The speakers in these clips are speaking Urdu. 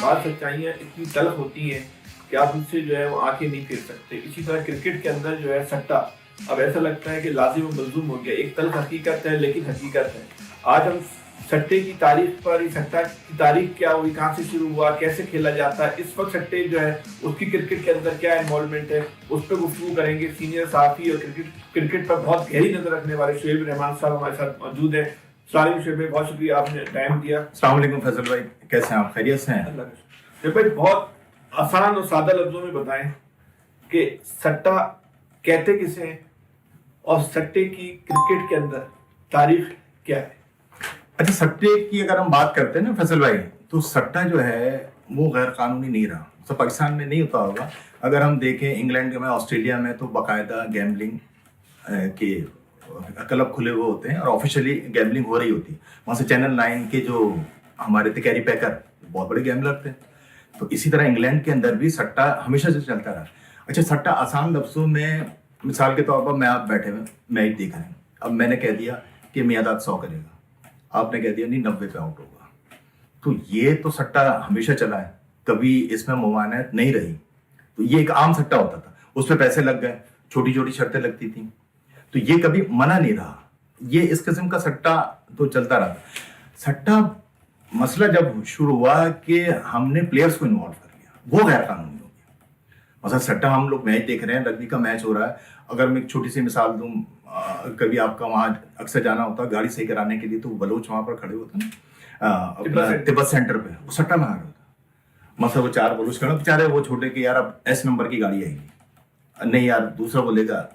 بعض سچائیاں اتنی تلخ ہوتی ہیں کہ آپ ان سے جو ہے وہ آنکھیں نہیں پھیر سکتے. اسی طرح کرکٹ کے اندر جو ہے سٹہ اب ایسا لگتا ہے کہ لازم و ملزوم ہو گیا. ایک تلخ حقیقت ہے لیکن حقیقت ہے. آج ہم سٹے کی تاریخ پر، سٹہ کی تاریخ کیا ہوئی، کہاں سے شروع ہوا، کیسے کھیلا جاتا ہے، اس وقت سٹے جو ہے اس کی کرکٹ کے اندر کیا انوالومنٹ ہے، اس پہ گفتگو کریں گے. سینئر صحافی اور کرکٹ پر بہت گہری نظر رکھنے والے شعیب الرحمان صاحب ہمارے ساتھ موجود ہیں. السلام علیکم شعیب بھائی، بہت شکریہ آپ نے ٹائم دیا. السلام علیکم فیصل بھائی، کیسے ہیں آپ؟ خیریت سے ہیں؟ اللہ کا شکر. شعیب بھائی، بہت آسان اور سادہ لفظوں میں بتائیں کہ سٹہ کہتے کسے ہیں اور سٹے کی کرکٹ کے اندر تاریخ کیا ہے؟ اچھا، سٹے کی اگر ہم بات کرتے ہیں نا فیصل بھائی، تو سٹہ جو ہے وہ غیر قانونی نہیں رہا. تو پاکستان میں نہیں ہوتا ہوگا. اگر ہم دیکھیں انگلینڈ میں، آسٹریلیا میں تو باقاعدہ گیمبلنگ کے کلب کھلے ہوئے ہوتے ہیں اور آفیشلی گیمبلنگ ہو رہی ہوتی ہے. وہاں سے چینل 9 کے جو ہمارے تھے کیری پیکر، بہت بڑے گیمبلر تھے. تو اسی طرح انگلینڈ کے اندر بھی سٹہ ہمیشہ سے چلتا رہا. اچھا، سٹہ آسان لفظوں میں مثال کے طور پر میں آپ بیٹھے ہوئے میچ دیکھ رہے ہیں. اب میں نے کہہ دیا کہ میاداد 100 کرے گا، آپ نے کہہ دیا نہیں 90 پہ آؤٹ ہوگا. تو یہ تو سٹہ ہمیشہ چلا ہے، کبھی اس میں ممانعت نہیں رہی. تو یہ ایک عام سٹہ ہوتا تھا، اس پہ پیسے لگ گئے، چھوٹی چھوٹی شرطیں لگتی تھیں، تو یہ کبھی منع نہیں رہا. یہ اس قسم کا سٹہ تو چلتا رہا. سٹہ مسئلہ جب شروع ہوا کہ ہم نے پلیئرز کو انوالو کر لیا، وہ غیر قانونی ہو گیا. مثلا سٹہ ہم لوگ میچ دیکھ رہے ہیں، رگبی کا میچ ہو رہا ہے. اگر میں ایک چھوٹی سی مثال دوں، کبھی آپ کا وہاں اکثر جانا ہوتا ہے گاڑی صحیح کرانے کے لیے، تو بلوچ وہاں پر کھڑے ہوتے ہیں تبت سینٹر پہ، وہ سٹہ میں آ رہا ہوتا. مثلا وہ 4 بلوچ کھڑے بیچارے، وہ چھوٹے کہ یار اب ایس نمبر کی گاڑی آئے گی، نہیں یار دوسرا بولے گا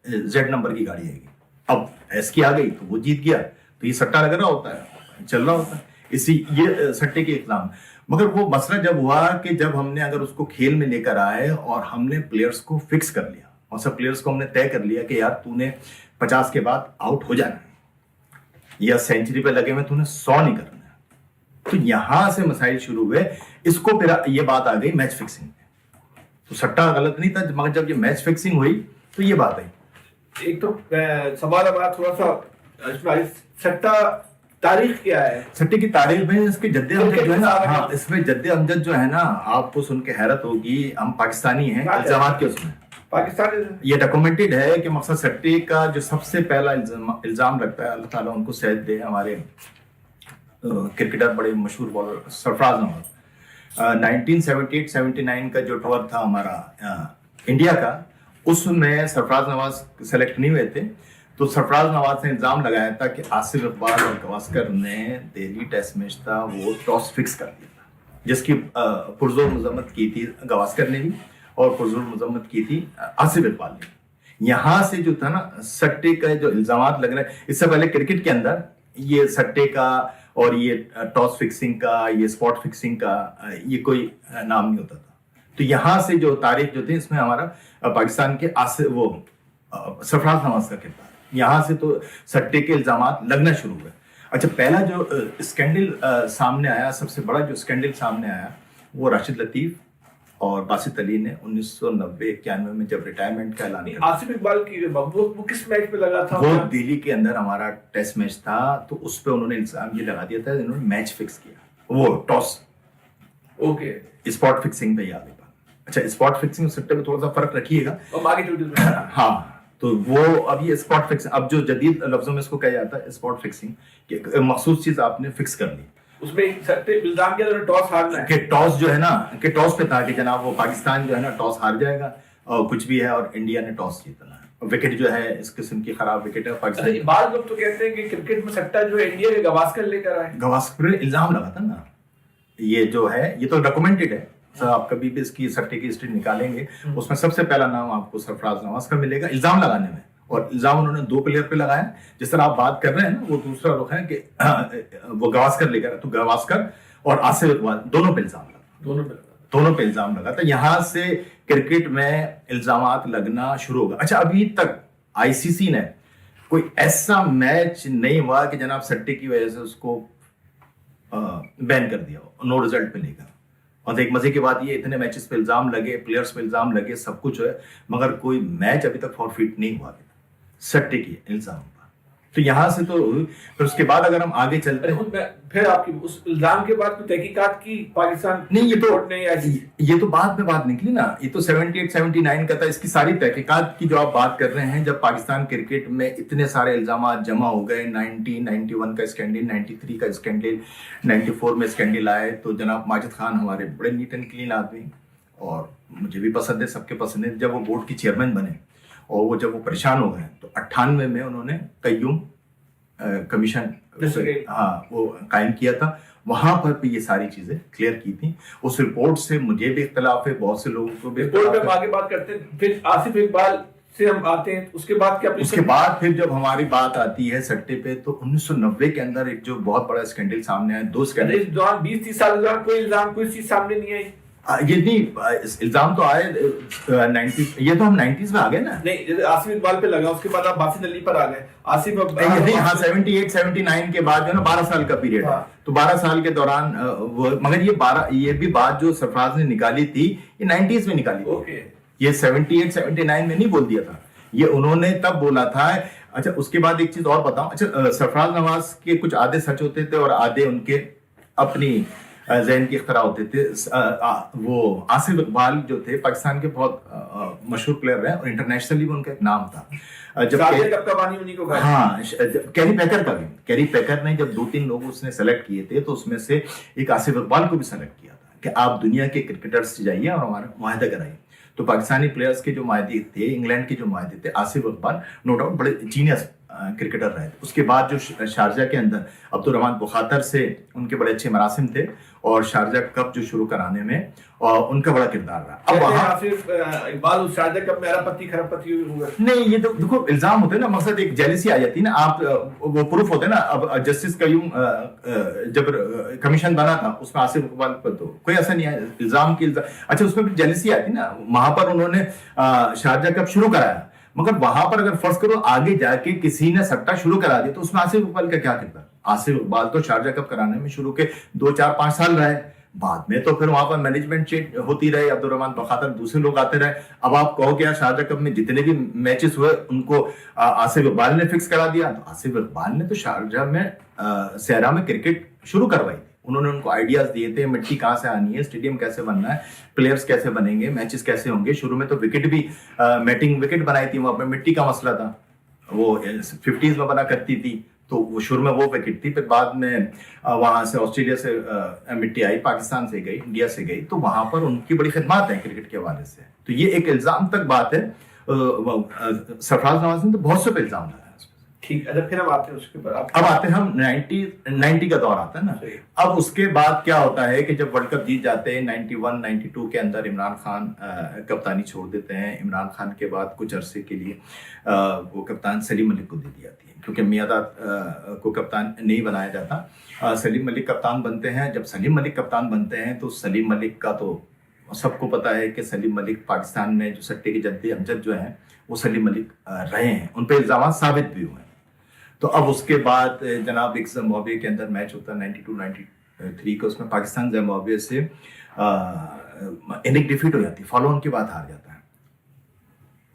زیڈ نمبر کی گاڑی آئے گی. اب ایس کی آ گئی تو وہ جیت گیا. تو یہ سٹہ لگ رہا ہوتا ہے، چل رہا ہوتا ہے. یہ سٹے کے اقدام. مگر وہ مسئلہ جب ہوا کہ جب ہم نے اگر اس کو کھیل میں لے کر آئے اور ہم نے پلیئرز کو فکس کر لیا، اور سب پلیئرز کو ہم نے طے کر لیا کہ یار تو نے 50 کے بعد آؤٹ ہو جانا ہے، یا سینچری پہ لگے میں تو نے 100 نہیں کرنا ہے. تو یہاں سے مسائل شروع ہوئے. اس کو پھر یہ بات آ گئی میچ فکسنگ میں. تو سٹہ غلط نہیں تھا، مگر جب یہ میچ فکسنگ ہوئی تو یہ بات آئی. ایک تو سوال اب تھوڑا سا، سٹہ تاریخ کیا ہے؟ سٹے کی تاریخ میں اس کے جد امجد جو ہے نا، ہاں اس میں جد امجد جو ہے نا، آپ کو سن کے حیرت ہوگی. ہم پاکستانی ہیں، الزامات کے اس میں پاکستان یہ ڈاکومنٹڈ ہے کہ مقصد سٹے کا جو سب سے پہلا الزام لگتا ہے، اللہ تعالیٰ ان کو صحت دے، ہمارے کرکٹر بڑے مشہور بالر سرفراز نواز. 1978-79 کا جو ٹور تھا ہمارا انڈیا کا، اس میں سرفراز نواز سلیکٹ نہیں ہوئے تھے. تو سرفراز نواز نے الزام لگایا تھا کہ آصف اقبال اور گواسکر نے دہلی ٹیسٹ میچ تھا وہ ٹاس فکس کر دیا تھا، جس کی پرزور مذمت کی تھی گواسکر نے بھی، اور پرزور مذمت کی تھی آصف اقبال نے. یہاں سے جو تھا نا سٹے کا جو الزامات لگ رہے ہیں، اس سے پہلے کرکٹ کے اندر یہ سٹے کا اور یہ ٹاس فکسنگ کا، یہ اسپاٹ فکسنگ کا یہ کوئی نام نہیں ہوتا تھا. تو یہاں سے جو تاریخ جو تھی، اس میں ہمارا پاکستان کے وہ سرفراز نواز کا کردار، یہاں سے تو سٹے کے الزامات لگنا شروع ہوئے. اچھا، پہلا جو اسکینڈل سامنے آیا، سب سے بڑا جو اسکینڈل سامنے آیا، وہ راشد لطیف اور باسط علی نے 1990-91 میں جب ریٹائرمنٹ کا اعلان کیا. آصف اقبال کی وہ کس میچ پہ لگا تھا؟ وہ دہلی کے اندر ہمارا ٹیسٹ میچ تھا، تو اس پہ انہوں نے الزام یہ لگا دیا تھا، انہوں نے میچ فکس کیا، وہ ٹاس. اوکے، اسپاٹ فکسنگ پہ یاد ہے. اچھا، اسپاٹ فکسنگ اور سٹے میں تھوڑا سا فرق رکھیے گا. ہاں، تو وہ اب یہ اسپاٹ فکسنگ، اب جو جدید لفظوں میں اس کو کہا جاتا ہے اسپاٹ فکسنگ، کہ مخصوص چیز آپ نے فکس کر لی. اس میں الزام کیا تھا ٹاس ہارنا ہے، کہ ٹاس جو ہے نا، کہ ٹاس پہ تھا کہ جناب وہ پاکستان جو ہے نا ٹاس ہار جائے گا اور کچھ بھی ہے، اور انڈیا نے ٹاس جیتنا ہے. وکٹ جو ہے اس قسم کی خراب وکٹ ہے پاکستان. بعض لوگ تو کہتے ہیں کہ کرکٹ میں سٹہ جو ہے انڈیا کے گواسکر لے کر آئے. گواسکر پہ الزام لگا تھا نا، یہ جو ہے یہ تو ڈاکومنٹڈ ہے. آپ کبھی بھی اس کی سٹے کی ہسٹری نکالیں گے، اس میں سب سے پہلا نام آپ کو سرفراز نواز کا ملے گا الزام لگانے میں. اور الزام انہوں نے 2 پلیئر پہ لگایا. جس طرح آپ بات کر رہے ہیں نا، وہ دوسرا رخ ہے کہ وہ گواسکر لے کر، تو گواسکر اور آصف اقبال دونوں پہ الزام لگا تھا. یہاں سے کرکٹ میں الزامات لگنا شروع ہوگا. اچھا، ابھی تک آئی سی سی نے کوئی ایسا میچ نہیں ہوا کہ جناب سٹے کی وجہ سے اس کو بین کر دیا ہو، نو ریزلٹ پہ لے کر. اور ایک مزے کی بات یہ، اتنے میچز پہ الزام لگے، پلیئرز پہ الزام لگے، سب کچھ ہے، مگر کوئی میچ ابھی تک فارفیٹ نہیں ہوا سٹے کی الزام پر. تو یہاں سے تو پھر اس کے بعد اگر ہم آگے چلتے ہیں پھر آپ کی اس الزام کے بعد کوئی تحقیقات کی پاکستان نہیں، یہ تو بعد میں بات نکلی نا، یہ تو 78 79 کا تھا. اس کی ساری تحقیقات کی جو آپ بات کر رہے ہیں، جب پاکستان کرکٹ میں اتنے سارے الزامات جمع ہو گئے، 91 کا اسکینڈل، 93 کا اسکینڈل، 94 میں اسکینڈل آئے، تو جناب ماجد خان ہمارے بڑے نیٹ اینڈ کلین آدمی اور مجھے بھی پسند ہے، سب کے پسند ہے. جب وہ بورڈ کی چیئرمین بنے اور وہ جب وہ پریشان ہو گئے تو 98 میں انہوں نے قیوم کمیشن وہ قائم کیا تھا. وہاں پر بھی یہ ساری چیزیں کلیئر کی تھیں. اس رپورٹ سے مجھے بھی اختلاف ہے، بہت سے لوگوں کو بھی رپورٹ پہ آگے بات کرتے ہیں. پھر آصف اقبال سے ہم آتے ہیں، اس کے بعد کیا؟ اس کے بعد پھر جب ہماری بات آتی ہے سٹے پہ، تو 1990 کے اندر ایک جو بہت بڑا اسکینڈل سامنے آیا، 2 اسکینڈل. اس دوران 20-30 سال کے دوران کوئی الزام، کوئی چیز سامنے نہیں آئی. یہ نہیں، الزام تو آئے 90، یہ تو ہم 90s میں آ گئے نا. نہیں، جیسے آصف اقبال پہ لگا، اس کے بعد آپ باسط علی پر آ گئے. آصف نہیں، ہاں 78 79 کے بعد جو ہے نا 12 سال کا پیریڈ ہے. تو 12 سال کے دوران مگر یہ بھی بات جو سرفراز نے نکالی تھی، یہ 90s میں نکالی تھی. یہ 78 79 میں نہیں بول دیا تھا، یہ انہوں نے تب بولا تھا. اچھا، اس کے بعد ایک چیز اور بتاؤں. اچھا، سرفراز نواز کے کچھ آدھے سچ ہوتے تھے اور آدھے ان کے اپنی ذہن کی اختراع ہوتے تھے. وہ آصف اقبال جو تھے پاکستان کے بہت مشہور پلیئر رہے اور انٹرنیشنلی بھی ان کا ایک نام تھا. ہاں، کیری پیکر کا بھی، کیری پیکر نے جب 2-3 لوگ اس نے سلیکٹ کیے تھے تو اس میں سے ایک آصف اقبال کو بھی سلیکٹ کیا تھا کہ آپ دنیا کے کرکٹرز سے جائیے اور ہمارا معاہدہ کرائیے. تو پاکستانی پلیئرز کے جو معاہدے تھے، انگلینڈ کے جو معاہدے تھے، آصف اقبال نو ڈاؤٹ بڑے جینیس کرکٹر رہے. اس کے بعد جو شارجہ کے اندر عبدالرحمان بخاطر سے ان کے بڑے اچھے مراسم تھے اور شارجہ کپ جو شروع کرانے میں ان کا بڑا کردار رہا. اب وہاں اقبال شارجہ کپ میں پتی خراب پتی ہوئے نہیں، یہ تو دیکھو الزام ہوتے ہیں نا، مقصد ایک جیلسی آ جاتی ہے نا. آپ وہ پروف ہوتے ہیں نا. اب جسٹس قیوم جب کمیشن بنا تھا اس میں آصف اقبال پر تو کوئی ایسا نہیں ہے الزام کی. اچھا، اس میں بھی جیلسی آتی نا. وہاں پر انہوں نے شارجہ کپ شروع کرایا، مگر وہاں پر اگر فرض کرو آگے جا کے کسی نے سٹا شروع کرا دیا تو اس میں آصف اقبال کا کیا کردار؟ آصف اقبال تو شارجہ کپ کرانے میں شروع کے 2-4-5 سال رہے، بعد میں تو پھر وہاں پر مینجمنٹ چینج ہوتی رہی، عبدالرحمان بخاطر دوسرے لوگ آتے رہے. اب آپ کہو کہ شارجہ کپ میں جتنے بھی میچز ہوئے ان کو آصف اقبال نے فکس کرا دیا. تو آصف اقبال نے تو شارجہ میں صحرا میں کرکٹ شروع کروائی تھی. انہوں نے ان کو آئیڈیاز دیے تھے، مٹی کہاں سے آنی ہے، اسٹیڈیم کیسے بننا ہے، پلیئرز کیسے بنیں گے، میچز کیسے ہوں گے. شروع میں تو وکٹ بھی میٹنگ وکٹ بنائی تھی، وہاں پہ مٹی کا مسئلہ تھا، وہ 50s میں بنا کرتی تھی. تو وہ شروع میں وہ وکٹ تھی. پھر بعد میں وہاں سے آسٹریلیا سے مٹی آئی، پاکستان سے گئی، انڈیا سے گئی. تو وہاں پر ان کی بڑی خدمات ہیں کرکٹ کے حوالے سے. تو یہ ایک الزام تک بات ہے. سرفراز نواز نے تو بہت سے پہ الزام لگایا. ٹھیک ہے، پھر ہم آتے ہیں اس کے بعد. اب آتے ہیں ہم 90 کا دور آتا ہے نا. اب اس کے بعد کیا ہوتا ہے کہ جب ورلڈ کپ جیت جاتے ہیں 91 92 کے اندر عمران خان کپتانی چھوڑ دیتے ہیں. عمران خان کے بعد کچھ عرصے کے لیے وہ کپتان سلیم ملک کو دے دی جاتی ہے کیونکہ میاداد کو کپتان نہیں بنایا جاتا. سلیم ملک کپتان بنتے ہیں. جب سلیم ملک کپتان بنتے ہیں تو سلیم ملک کا تو سب کو پتا ہے کہ سلیم ملک پاکستان میں جو سٹے کے جدید امجد جو ہیں وہ سلیم ملک رہے ہیں، ان پہ الزامات ثابت بھی ہوئے ہیں. تو اب اس کے بعد جناب ایک زمبابوے کے اندر میچ ہوتا ہے 92 93 کا، اس میں پاکستان زمبابوے سے اننگ ڈیفیٹ ہو جاتی ہے، فالو آن کے بعد ہار جاتا ہے.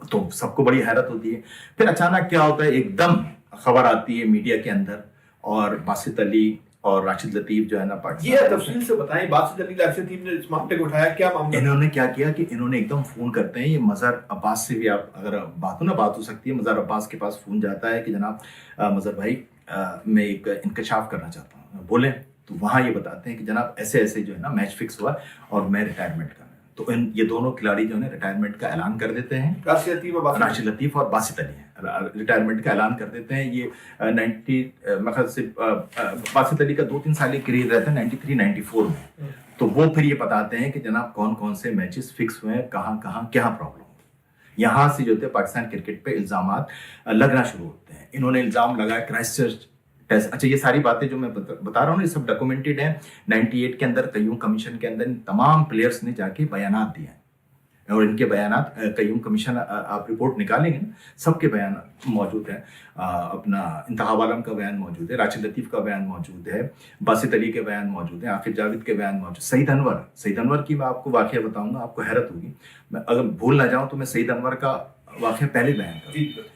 تو سب کو بڑی حیرت ہوتی ہے. پھر اچانک کیا ہوتا ہے، ایک دم خبر آتی ہے میڈیا کے اندر اور باسط علی اور راشد لطیف جو ہے نا پاکستان. یہ تفصیل سے بتائیں، باسط علی راشد لطیف نے اس معاملے کو اٹھایا، کیا معاملہ؟ انہوں نے کیا کیا کہ انہوں نے ایک دم فون کرتے ہیں. یہ مظہر عباس سے بھی آپ اگر بات ہو سکتی ہے. مظہر عباس کے پاس فون جاتا ہے کہ جناب مظہر بھائی میں ایک انکشاف کرنا چاہتا ہوں، بولیں. تو وہاں یہ بتاتے ہیں کہ جناب ایسے ایسے جو ہے نا میچ فکس ہوا اور میں ریٹائرمنٹ کرنا. تو یہ دونوں کھلاڑی جو ہے ریٹائرمنٹ کا اعلان کر دیتے ہیں. راشد لطیف اور باسط علی ریٹائرمنٹ کا اعلان کر دیتے ہیں. یہ 90 سے باسط علی کا 2-3 سال کریئر رہتا ہے 93 94 میں. تو وہ پھر یہ بتاتے ہیں کہ جناب کون کون سے میچز فکس ہوئے ہیں، کہاں کہاں کیا پرابلم. یہاں سے جو تھے پاکستان کرکٹ پہ الزامات لگنا شروع ہوتے ہیں. انہوں نے الزام لگایا کرائسٹ چرچ ٹیسٹ. اچھا، یہ ساری باتیں جو میں بتا رہا ہوں یہ سب ڈاکومنٹڈ ہیں. 98 کے اندر قیوم کمیشن کے اندر تمام پلیئرز نے جا کے بیانات دیے ہیں اور ان کے بیانات قیوم کمیشن آپ رپورٹ نکالیں گے، سب کے بیانات موجود ہیں. اپنا انتخاب عالم کا بیان موجود ہے، راشد لطیف کا بیان موجود ہے، باسط علی کے بیان موجود ہیں، عاقب جاوید کے بیان موجود. سعید انور کی میں آپ کو واقعہ بتاؤں گا، آپ کو حیرت ہوگی. میں اگر بھول نہ جاؤں تو میں سعید انور کا واقعہ پہلے بیان کروں.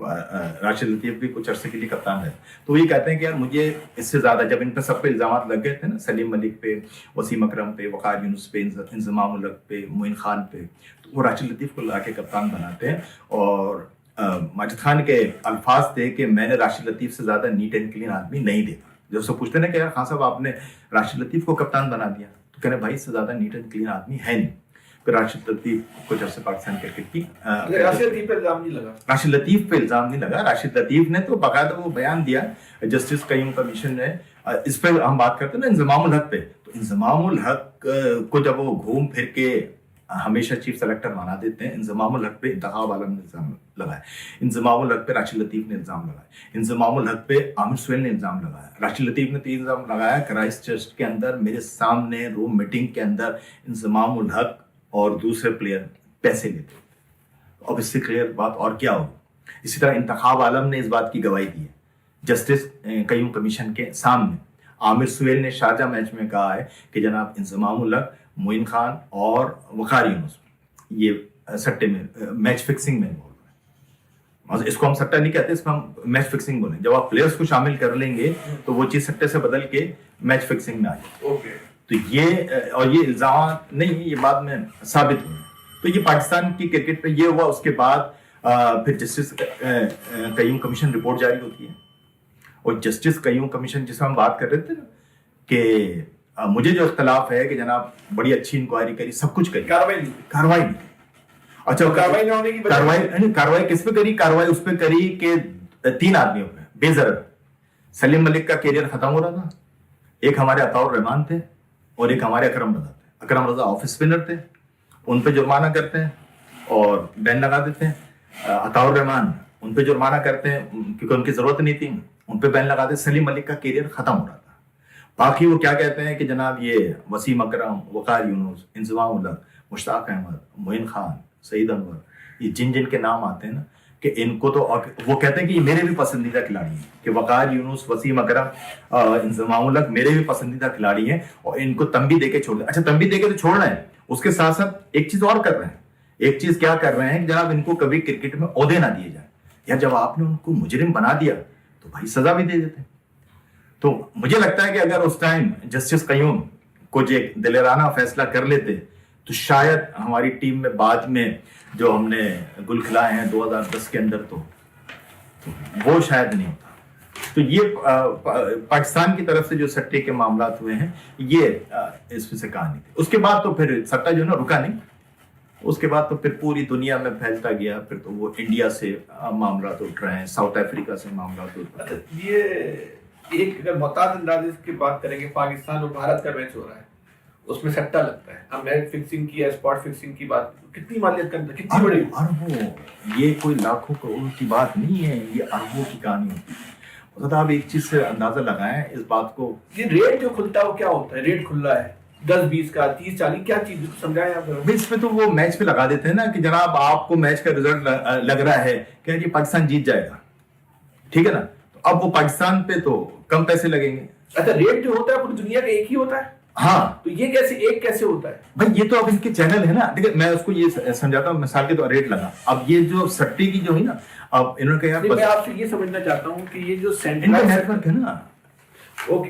راشد لطیف بھی کچھ عرصے کے لیے کپتان رہے. تو یہ کہتے ہیں کہ یار مجھے اس سے زیادہ, جب ان پہ سب پہ الزامات لگ گئے تھے نا, سلیم ملک پہ, وسیم اکرم پہ, وقار یونس پہ, انضمام الحق پہ, معین خان پہ, تو وہ راشد لطیف کو لا کے کپتان بناتے ہیں. اور ماجد خان کے الفاظ تھے کہ میں نے راشد لطیف سے زیادہ نیٹ اینڈ کلین آدمی نہیں دیکھا. جب سے پوچھتے نا کہ یار خان صاحب آپ نے راشد لطیف کو کپتان بنا دیا, تو کہنے بھائی اس سے زیادہ نیٹ اینڈ کلین آدمی ہے نہیں. پھر راشد لطیف کچھ عرصے پاکستان کرکٹ کی, راشد لطیف پہ الزام نہیں لگا, راشد لطیف پہ الزام نہیں لگا. راشد لطیف نے تو باقاعدہ وہ بیان دیا جسٹس قیوم کمیشن نے. اس پہ ہم بات کرتے ہیں نا انضمام الحق پہ, تو انضمام الحق کو جب وہ گھوم پھر کے ہمیشہ چیف سلیکٹر بنا دیتے ہیں, انضمام الحق پہ انتخاب عالم نے الزام لگایا, انضمام الحق پہ راشد لطیف نے الزام لگایا, انضمام الحق پہ عامر سہیل نے الزام لگایا. راشد لطیف نے تین الزام لگایا. کرائسٹ چرچ کے اندر میرے سامنے روم میٹنگ کے اندر انضمام الحق اور دوسرے پلیئر پیسے لیتے. اب اس سے کلیئر بات اور کیا ہوگی. اسی طرح انتخاب عالم نے اس بات کی گواہی دی ہے جسٹس قیوم کمیشن کے سامنے. عامر سہیل نے شارجہ میچ میں کہا ہے کہ جناب انضمام الحق, معین خان اور وقار یونس یہ سٹے میں میچ فکسنگ میں بول رہے ہیں. اس کو ہم سٹہ نہیں کہتے, اس کو ہم میچ فکسنگ بولیں. جب آپ پلیئرس کو شامل کر لیں گے تو وہ چیز سٹے سے بدل کے میچ فکسنگ میں آئی. تو یہ اور یہ الزامات نہیں, یہ بعد میں ثابت ہوئے. تو یہ پاکستان کی کرکٹ پہ یہ ہوا. اس کے بعد پھر جسٹس قیوم کمیشن رپورٹ جاری ہوتی ہے, اور جسٹس قیوم کمیشن جس میں ہم بات کر رہے تھے کہ مجھے جو اختلاف ہے کہ جناب بڑی اچھی انکوائری کری, سب کچھ کری, کاروائی نہیں. اچھا کاروائی نہ ہونے کی کاروائی کس پہ کری؟ کاروائی اس پہ کری کہ 3 آدمیوں پہ بے ضرر. سلیم ملک کا کیریئر ختم ہو رہا تھا, ایک ہمارے عطاء الرحمان تھے اور ایک ہمارے اکرم رضا تھے. اکرم رضا آف اسپنر تھے, ان پہ جرمانہ کرتے ہیں اور بین لگا دیتے ہیں. عطاء الرحمان ان پہ جرمانہ کرتے ہیں کیونکہ ان کی ضرورت نہیں تھی, ان پہ بین لگاتے. سلیم ملک کا کیریئر ختم ہو رہا تھا. باقی وہ کیا کہتے ہیں کہ جناب یہ وسیم اکرم, وقار یونس, انضمام الحق, مشتاق احمد, معین خان, سعید انور, یہ جن کے نام آتے ہیں نا کہ ان کو تو, وہ کہتے ہیں کہ یہ میرے بھی پسندیدہ کھلاڑی ہیں, کہ وقار یونس, وسیم اکرم, انضمام الحق میرے بھی پسندیدہ کھلاڑی ہیں, اور ان کو تنبیہ دے کے چھوڑ دیں. اچھا تنبیہ دے کے تو چھوڑ رہے ہیں, اس کے ساتھ ساتھ ایک چیز اور کر رہے ہیں. ایک چیز کیا کر رہے ہیں کہ جناب ان کو کبھی کرکٹ میں عہدے نہ دیے جائیں. یا جب آپ نے ان کو مجرم بنا دیا تو بھائی سزا بھی دے دیتے. تو مجھے لگتا ہے کہ اگر اس ٹائم جسٹس قیوم کچھ ایک دلیرانہ فیصلہ کر لیتے تو شاید ہماری ٹیم میں بعد میں جو ہم نے گل کھلائے ہیں 2010 کے اندر تو وہ شاید نہیں ہوتا. تو یہ پاکستان کی طرف سے جو سٹے کے معاملات ہوئے ہیں یہ اس میں سے کہانی تھی. اس کے بعد تو پھر سٹہ جو ہے نا رکا نہیں, اس کے بعد تو پھر پوری دنیا میں پھیلتا گیا. پھر تو وہ انڈیا سے معاملات اٹھ رہے ہیں, ساؤتھ افریقہ سے معاملات اٹھ رہے ہیں. یہ ایک اگر محتاط انداز کی بات کریں گے, پاکستان اور بھارت کا میچ ہو رہا ہے, اس میں سٹہ لگتا ہے. ہم میچ فکسنگ کی یا اسپاٹ فکسنگ کی بات, کتنی مالیت کرتا ہے, کتنی بڑی اربوں, یہ کوئی لاکھوں کروڑوں کی بات نہیں ہے, یہ اربوں کی کہانی ہوتی ہے. آپ ایک چیز سے اندازہ لگائیں اس بات کو, یہ ریٹ جو کھلتا ہے وہ کیا ہوتا ہے؟ ریٹ کھل رہا ہے 10-20 کا, 30-40, کیا چیز سمجھائیں آپ. اس میں تو وہ میچ پہ لگا دیتے ہیں نا کہ جناب آپ کو میچ کا رزلٹ لگ رہا ہے کہ جی پاکستان جیت جائے گا, ٹھیک ہے نا, تو اب وہ پاکستان پہ تو کم پیسے لگیں گے. اچھا ریٹ جو ہوتا ہے پوری دنیا کا ایک ہی ہوتا ہے؟ ہاں. تو یہ کیسے ایک کیسے ہوتا ہے بھائی؟ یہ تو اب ان کے چینل ہے نا. دیکھیں میں اس کو یہ سمجھاتا ہوں, مثال کے طور ریٹ لگا. اب یہ جو سٹے کی جو ہے نا, اب انہوں نے کہا میں آپ سے یہ سمجھنا چاہتا ہوں کہ یہ جو ان کا نیٹ ورک ہے نا,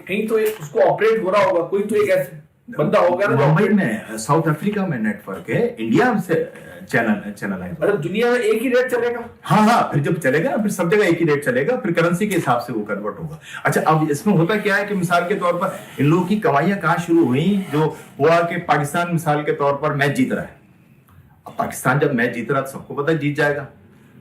کہیں تو اس کو آپریٹ ہو رہا ہوگا, کوئی تو ایک ایسے بندہ ہوگا نا. ممبئی میں, ساؤتھ افریقہ میں نیٹ ورک ہے, انڈیا سے چینل ہے. مطلب دنیا میں ایک ہی ریٹ چلے گا؟ ہاں ہاں, پھر جب چلے گا نا پھر سب جگہ ایک ہی ریٹ چلے گا, پھر کرنسی کے حساب سے وہ کنورٹ ہوگا. اچھا اب اس میں ہوتا کیا ہے کہ مثال کے طور پر ان لوگوں کی کمائیاں کہاں شروع ہوئیں, جو ہوا کہ پاکستان مثال کے طور پر میچ جیت رہا ہے. اب پاکستان جب میچ جیت رہا تو سب کو پتا جیت جائے گا,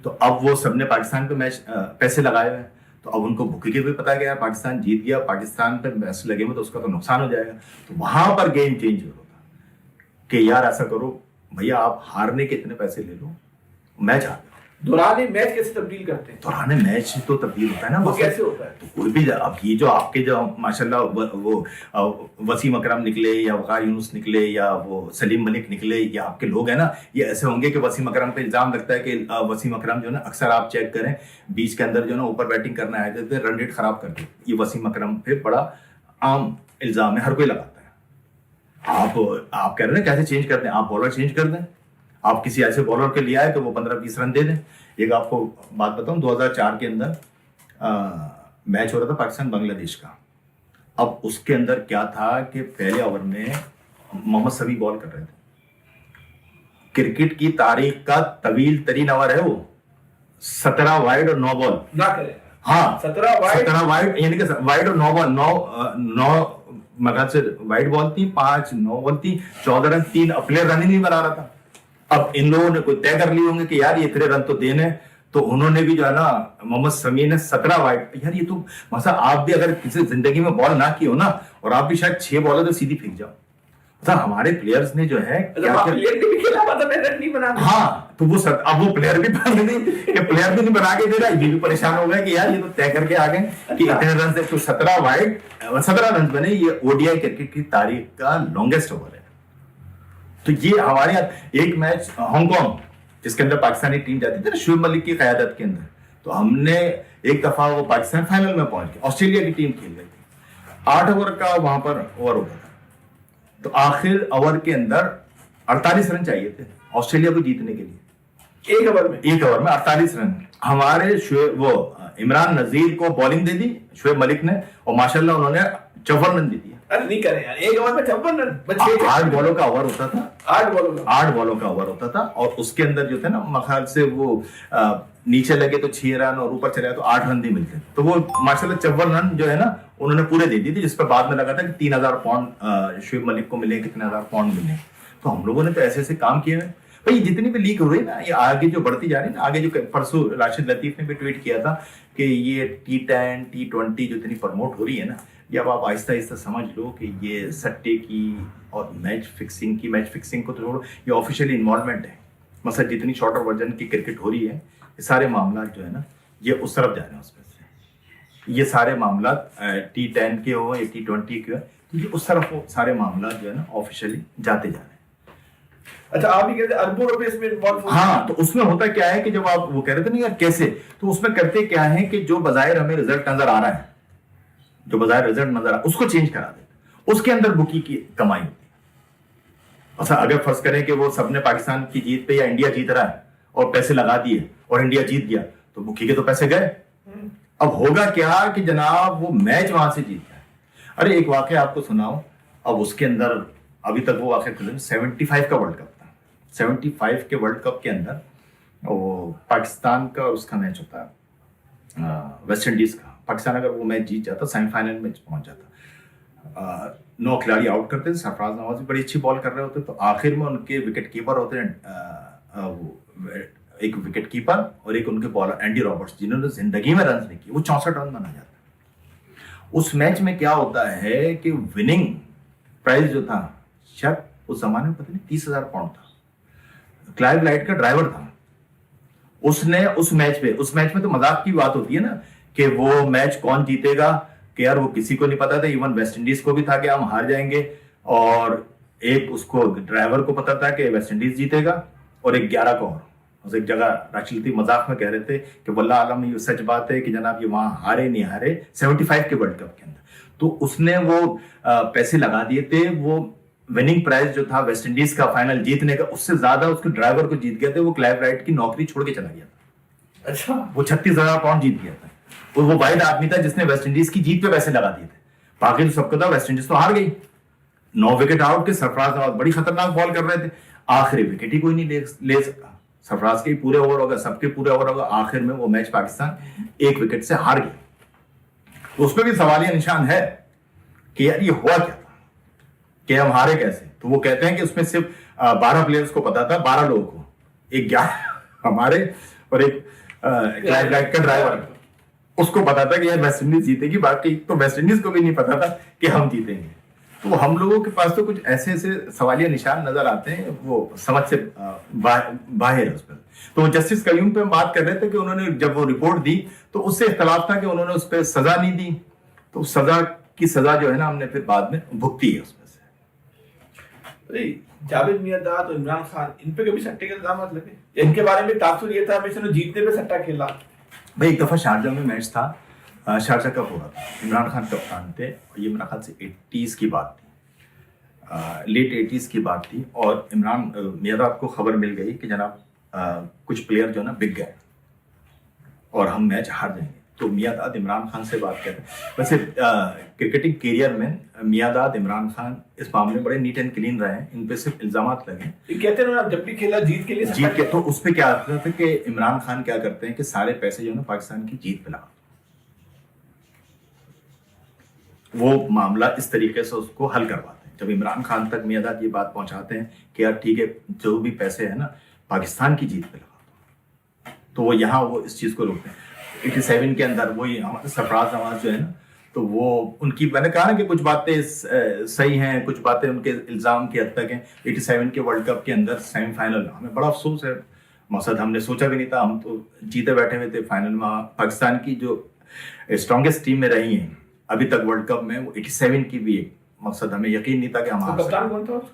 تو اب وہ سب نے پاکستان پہ میچ پیسے لگائے ہوئے ہیں, تو اب ان کو بھوکے کے بھی پتا گیا پاکستان جیت گیا, پاکستان پہ پیسے لگے ہوئے تو اس کا تو نقصان ہو جائے گا. تو وہاں پر گیم چینج ہوگا کہ یار ایسا کرو بھیا, آپ ہارنے کے اتنے پیسے لے لو, میچ ہار. دوران میچ کیسے تبدیل کرتے ہیں؟ دوران میچ تو تبدیل ہوتا ہے نا. وہ کیسے ہوتا ہے؟ تو کوئی بھی, اب یہ جو آپ کے جو ماشاءاللہ وہ وسیم اکرم نکلے یا وقار یونس نکلے یا وہ سلیم ملک نکلے, یا آپ کے لوگ ہیں نا, یہ ایسے ہوں گے کہ وسیم اکرم پہ الزام لگتا ہے کہ وسیم اکرم جو ہے نا, اکثر آپ چیک کریں بیچ کے اندر جو ہے نا اوپر بیٹنگ کرنا آئے تھے, رن ریٹ خراب کر کے, یہ وسیم اکرم پہ بڑا عام الزام ہے, ہر کوئی لگاتا ہے. آپ کہہ رہے ہیں کیسے چینج کرتے ہیں, آپ بالر چینج کر دیں. آپ کسی ایسے بولر کے لیے آئے کہ وہ 15-20 رن دے دیں. ایک آپ کو بات بتاؤں, 2004 کے اندر میچ ہو رہا تھا پاکستان بنگلہ دیش کا. اب اس کے اندر کیا تھا کہ پہلے اوور میں محمد سمیع بال کر رہے تھے. کرکٹ کی تاریخ کا طویل ترین اوور ہے وہ, 17 وائڈ اور 9 بال نہ کرے. ہاں 17 وائڈ, یعنی کہ وائڈ اور 9 بال, 9 مگر سے وائڈ بال تھی, 5 9 بال تھی, 14 رن, 3 پلیئر رن ہی نہیں بنا رہا تھا. اب ان لوگوں نے کوئی طے کر لیے ہوں گے کہ یار یہ اتنے رن تو دینے, تو انہوں نے بھی جو ہے نا محمد سمیع نے 17 وائڈ. یار یہ تو مثلا آپ بھی اگر کسی زندگی میں بال نہ کی ہو نا, اور آپ بھی شاید 6 بالوں تو سیدھی پھینک جاؤ. ہمارے پلیئرز نے جو ہے ہاں, تو وہ اب وہ پلیئر بھی پلیئر بھی نہیں بنا کے دے رہا, یہ بھی پریشان ہو گیا کہ یار یہ تو طے کر کے آ گئے کہ اتنے رن سے 17 وائڈ 17 رن بنے. یہ او ڈی آئی کرکٹ کی تاریخ کا لانگیسٹ اوور ہے. تو یہ ہمارے یہاں ایک میچ ہانگ کانگ جس کے اندر پاکستانی ٹیم جاتی تھی نا شعیب ملک کی قیادت کے اندر, تو ہم نے ایک دفعہ وہ پاکستان فائنل میں پہنچ گیا, آسٹریلیا کی ٹیم کھیل رہی تھی, 8 اوور کا وہاں پر اوور ہوتا تھا. تو آخر اوور کے اندر 48 رن چاہیے تھے آسٹریلیا کو جیتنے کے لیے. ایک اوور میں 48 رن. ہمارے وہ عمران نذیر کو بالنگ دے دی شعیب ملک نے, اور ماشاءاللہ انہوں نے 54 رن دے دیا. نہیں کرے یار, ایک اوور میں 54 رن, 8 بالوں کا اوور ہوتا تھا, 8 بالوں کا اوور ہوتا تھا. اور اس کے اندر جو تھے نا مخال سے وہ نیچے لگے تو 6 رن, اور اوپر چلے تو 8 رن بھی ملتے. تو وہ ماشاءاللہ 54 رن جو ہے نا انہوں نے پورے دے دی تھی, جس پہ بعد میں لگا تھا کہ 3000 پاؤنڈ شعیب ملک کو ملے, کتنے ہزار پاؤنڈ ملے. تو ہم لوگوں نے تو ایسے ایسے کام کیے ہیں بھائی. جتنی بھی لیگ ہو رہی ہے نا, یہ آگے جو بڑھتی جا رہی ہے نا, آگے جو پرسوں راشد لطیف نے بھی ٹویٹ کیا تھا کہ یہ T10 T20 جو اتنی پروموٹ ہو رہی ہے نا, یہ اب آپ آہستہ آہستہ سمجھ لو کہ یہ سٹے کی اور میچ فکسنگ کو تو چھوڑو, یہ آفیشیلی انوالومنٹ ہے. مثلا جتنی شارٹر ورژن کی کرکٹ ہو رہی ہے, یہ سارے معاملات جو ہے نا یہ اس طرف جا رہے ہیں. اس میں سے یہ سارے معاملات T10 کے ہو یا T20 کے ہو, یہ اس طرف وہ سارے معاملات جو ہے نا آفیشیلی جاتے جا رہے ہیں. اچھا, آپ بھی کہتے ہیں اربوں روپے اس میں انوالو ہو. ہاں, تو اس میں ہوتا کیا ہے کہ جب آپ وہ کہہ رہے تھے نا یار کیسے, تو اس میں کرتے کیا ہے کہ جو بظاہر ہمیں رزلٹ نظر آ رہا ہے, اس کو چینج کرا دیتے, اس کے اندر بکی کی کمائی ہوتی ہے. اچھا, اگر فرض کریں کہ وہ سب نے پاکستان کی جیت پہ یا انڈیا جیت رہا ہے اور پیسے لگا دیے اور انڈیا جیت گیا, تو بکی کے تو پیسے گئے. اب ہوگا کیا کہ جناب وہ میچ وہاں سے جیت گیا. ارے ایک واقعہ آپ کو سناؤ, اب اس کے اندر ابھی تک وہ واقعہ 75 کا ورلڈ کپ تھا. 75 کے ورلڈ کپ کے اندر وہ پاکستان کا اس کا میچ ہوتا ہے ویسٹ انڈیز کا. پاکستان اگر وہ میچ جیت جاتا, سیمی فائنل میں پہنچ جاتا, 9 کھلاڑی آؤٹ کرتے, سرفراز نواز بھی بڑی اچھی بال کر رہے ہوتے, تو آخر میں ان کے وکٹ کیپر ہوتے ہیں, ایک وکٹ کیپر اور ایک ان کے بالر اینڈی رابرٹس, جنہوں نے زندگی میں رنز نہیں کیے, وہ 64 رن بنا جاتا. اس میچ میں کیا ہوتا ہے کہ وننگ پرائز جو تھا شاید اس زمانے میں پتہ نہیں 30,000 پاؤنڈ تھا. کلائیو لائٹ کا ڈرائیور تھا, اس نے اس میچ میں تو مذاق کی بات ہوتی ہے نا کہ وہ میچ کون جیتے گا, کہ یار وہ کسی کو نہیں پتا تھا, ایون ویسٹ انڈیز کو بھی تھا کہ ہم ہار جائیں گے, اور ایک اس کو ڈرائیور کو پتا تھا کہ ویسٹ انڈیز جیتے گا, اور ایک 11 کو اور. ایک جگہ راشد لطیف مذاق میں کہہ رہے تھے کہ واللہ عالم یہ سچ بات ہے کہ جناب یہ وہاں ہارے نہیں ہارے 75 کے ورلڈ کپ کے اندر. تو اس نے وہ پیسے لگا دیے تھے, وہ وننگ پرائز جو تھا ویسٹ انڈیز کا فائنل جیتنے کا, اس سے زیادہ اس کے ڈرائیور کو جیت گئے تھے. وہ کلائیو رائٹ کی نوکری چھوڑ کے چلا گیا تھا. اچھا, وہ 36,000 پاؤنڈ جیت گیا تھا, اور وہ واحد آدمی تھا جس نے ویسٹ انڈیز کی جیت پہ پیسے لگا دیے تھے. باقی تو سب کو تھا ویسٹ انڈیز تو ہار گئی, 9 وکٹ آؤٹ کے. سرفراز نواز بڑی خطرناک بال کر رہے تھے, آخری وکٹ ہی کوئی نہیں لے سکا. سرفراز کے پورے اوور ہوگا, سب کے پورے اوور ہوگا, آخر میں وہ میچ پاکستان 1 وکٹ سے ہار گئی. تو اس پہ بھی سوالیہ نشان ہے کہ یار یہ ہوا کیا تھا, کہ ہم ہارے کیسے. تو وہ کہتے ہیں کہ اس میں صرف 12 پلیئرز کو پتا تھا, 12 لوگوں کو, ایک 11 ہمارے اور ایک کلائیو لائٹ کا ڈرائیور, اس کو پتا تھا کہ یار ویسٹ انڈیز جیتے گی. باقی تو ویسٹ انڈیز کو بھی نہیں پتا تھا کہ ہم جیتیں گے. تو ہم لوگوں کے پاس تو کچھ ایسے سوالیہ نشان نظر آتے ہیں, وہ سمجھ سے باہر ہے اس پر. تو جسٹس قیوم پہ بات کر رہے تھے کہ انہوں نے جب وہ رپورٹ دی تو اس سے اختلاف تھا کہ انہوں نے اس پہ سزا نہیں دی, تو سزا کی سزا جو ہے نا ہم نے پھر بعد میں بھگتی ہے اس میں سے. جاوید میاں داد اور عمران خان, ان پہ کبھی سٹے کے الزامات لگے؟ ان کے بارے میں تاثر یہ تھا ہمیشہ نے جیتنے پہ سٹا کھیلا. بھائی ایک دفعہ شارجہ میں میچ تھا, شارجہ کپ ہو رہا تھا, عمران خان کپتان تھے, اور یہ میرا خیال سے 80s کی بات تھی. لیٹ 80s کی بات تھی اور عمران میاداد کو خبر مل گئی کہ جناب کچھ پلیئر جو ہے نا بک گئے اور ہم میچ ہار جائیں گے. تو میاداد عمران خان سے بات کرتے ہیں. ویسے کرکٹنگ کیریئر میں میاداد عمران خان اس معاملے میں بڑے نیٹ اینڈ کلین رہے ہیں, ان پہ صرف الزامات لگے. کہتے ہیں جب بھی کھیلا جیت کے لیے جیت کے, تو اس پہ کیا ہوتا تھا کہ عمران خان کیا کرتے ہیں کہ سارے پیسے جو ہے نا پاکستان کی جیت پہ لگا, وہ معاملہ اس طریقے سے اس کو حل کرواتے ہیں. جب عمران خان تک میاداد یہ بات پہنچاتے ہیں کہ یار ٹھیک ہے جو بھی پیسے ہیں نا پاکستان کی جیت پہ لگا, تو وہ یہاں وہ اس چیز کو روکتے ہیں. 87 کے اندر وہی ہمارے سرفراز نواز جو ہے نا, تو وہ ان کی میں نے کہا نا کہ کچھ باتیں صحیح ہیں, کچھ باتیں ان کے الزام کی حد تک ہیں. 87 کے ورلڈ کپ کے اندر سیمی فائنل ہمیں بڑا افسوس ہے, مقصد ہم نے سوچا بھی نہیں تھا, ہم تو جیتے بیٹھے ہوئے تھے. فائنل میں پاکستان کی جو اسٹرانگسٹ ٹیم میں رہی ہیں ابھی تک ورلڈ کپ میں, وہ 87 کی بھی ایک مقصد ہمیں یقین نہیں تھا کہ ہم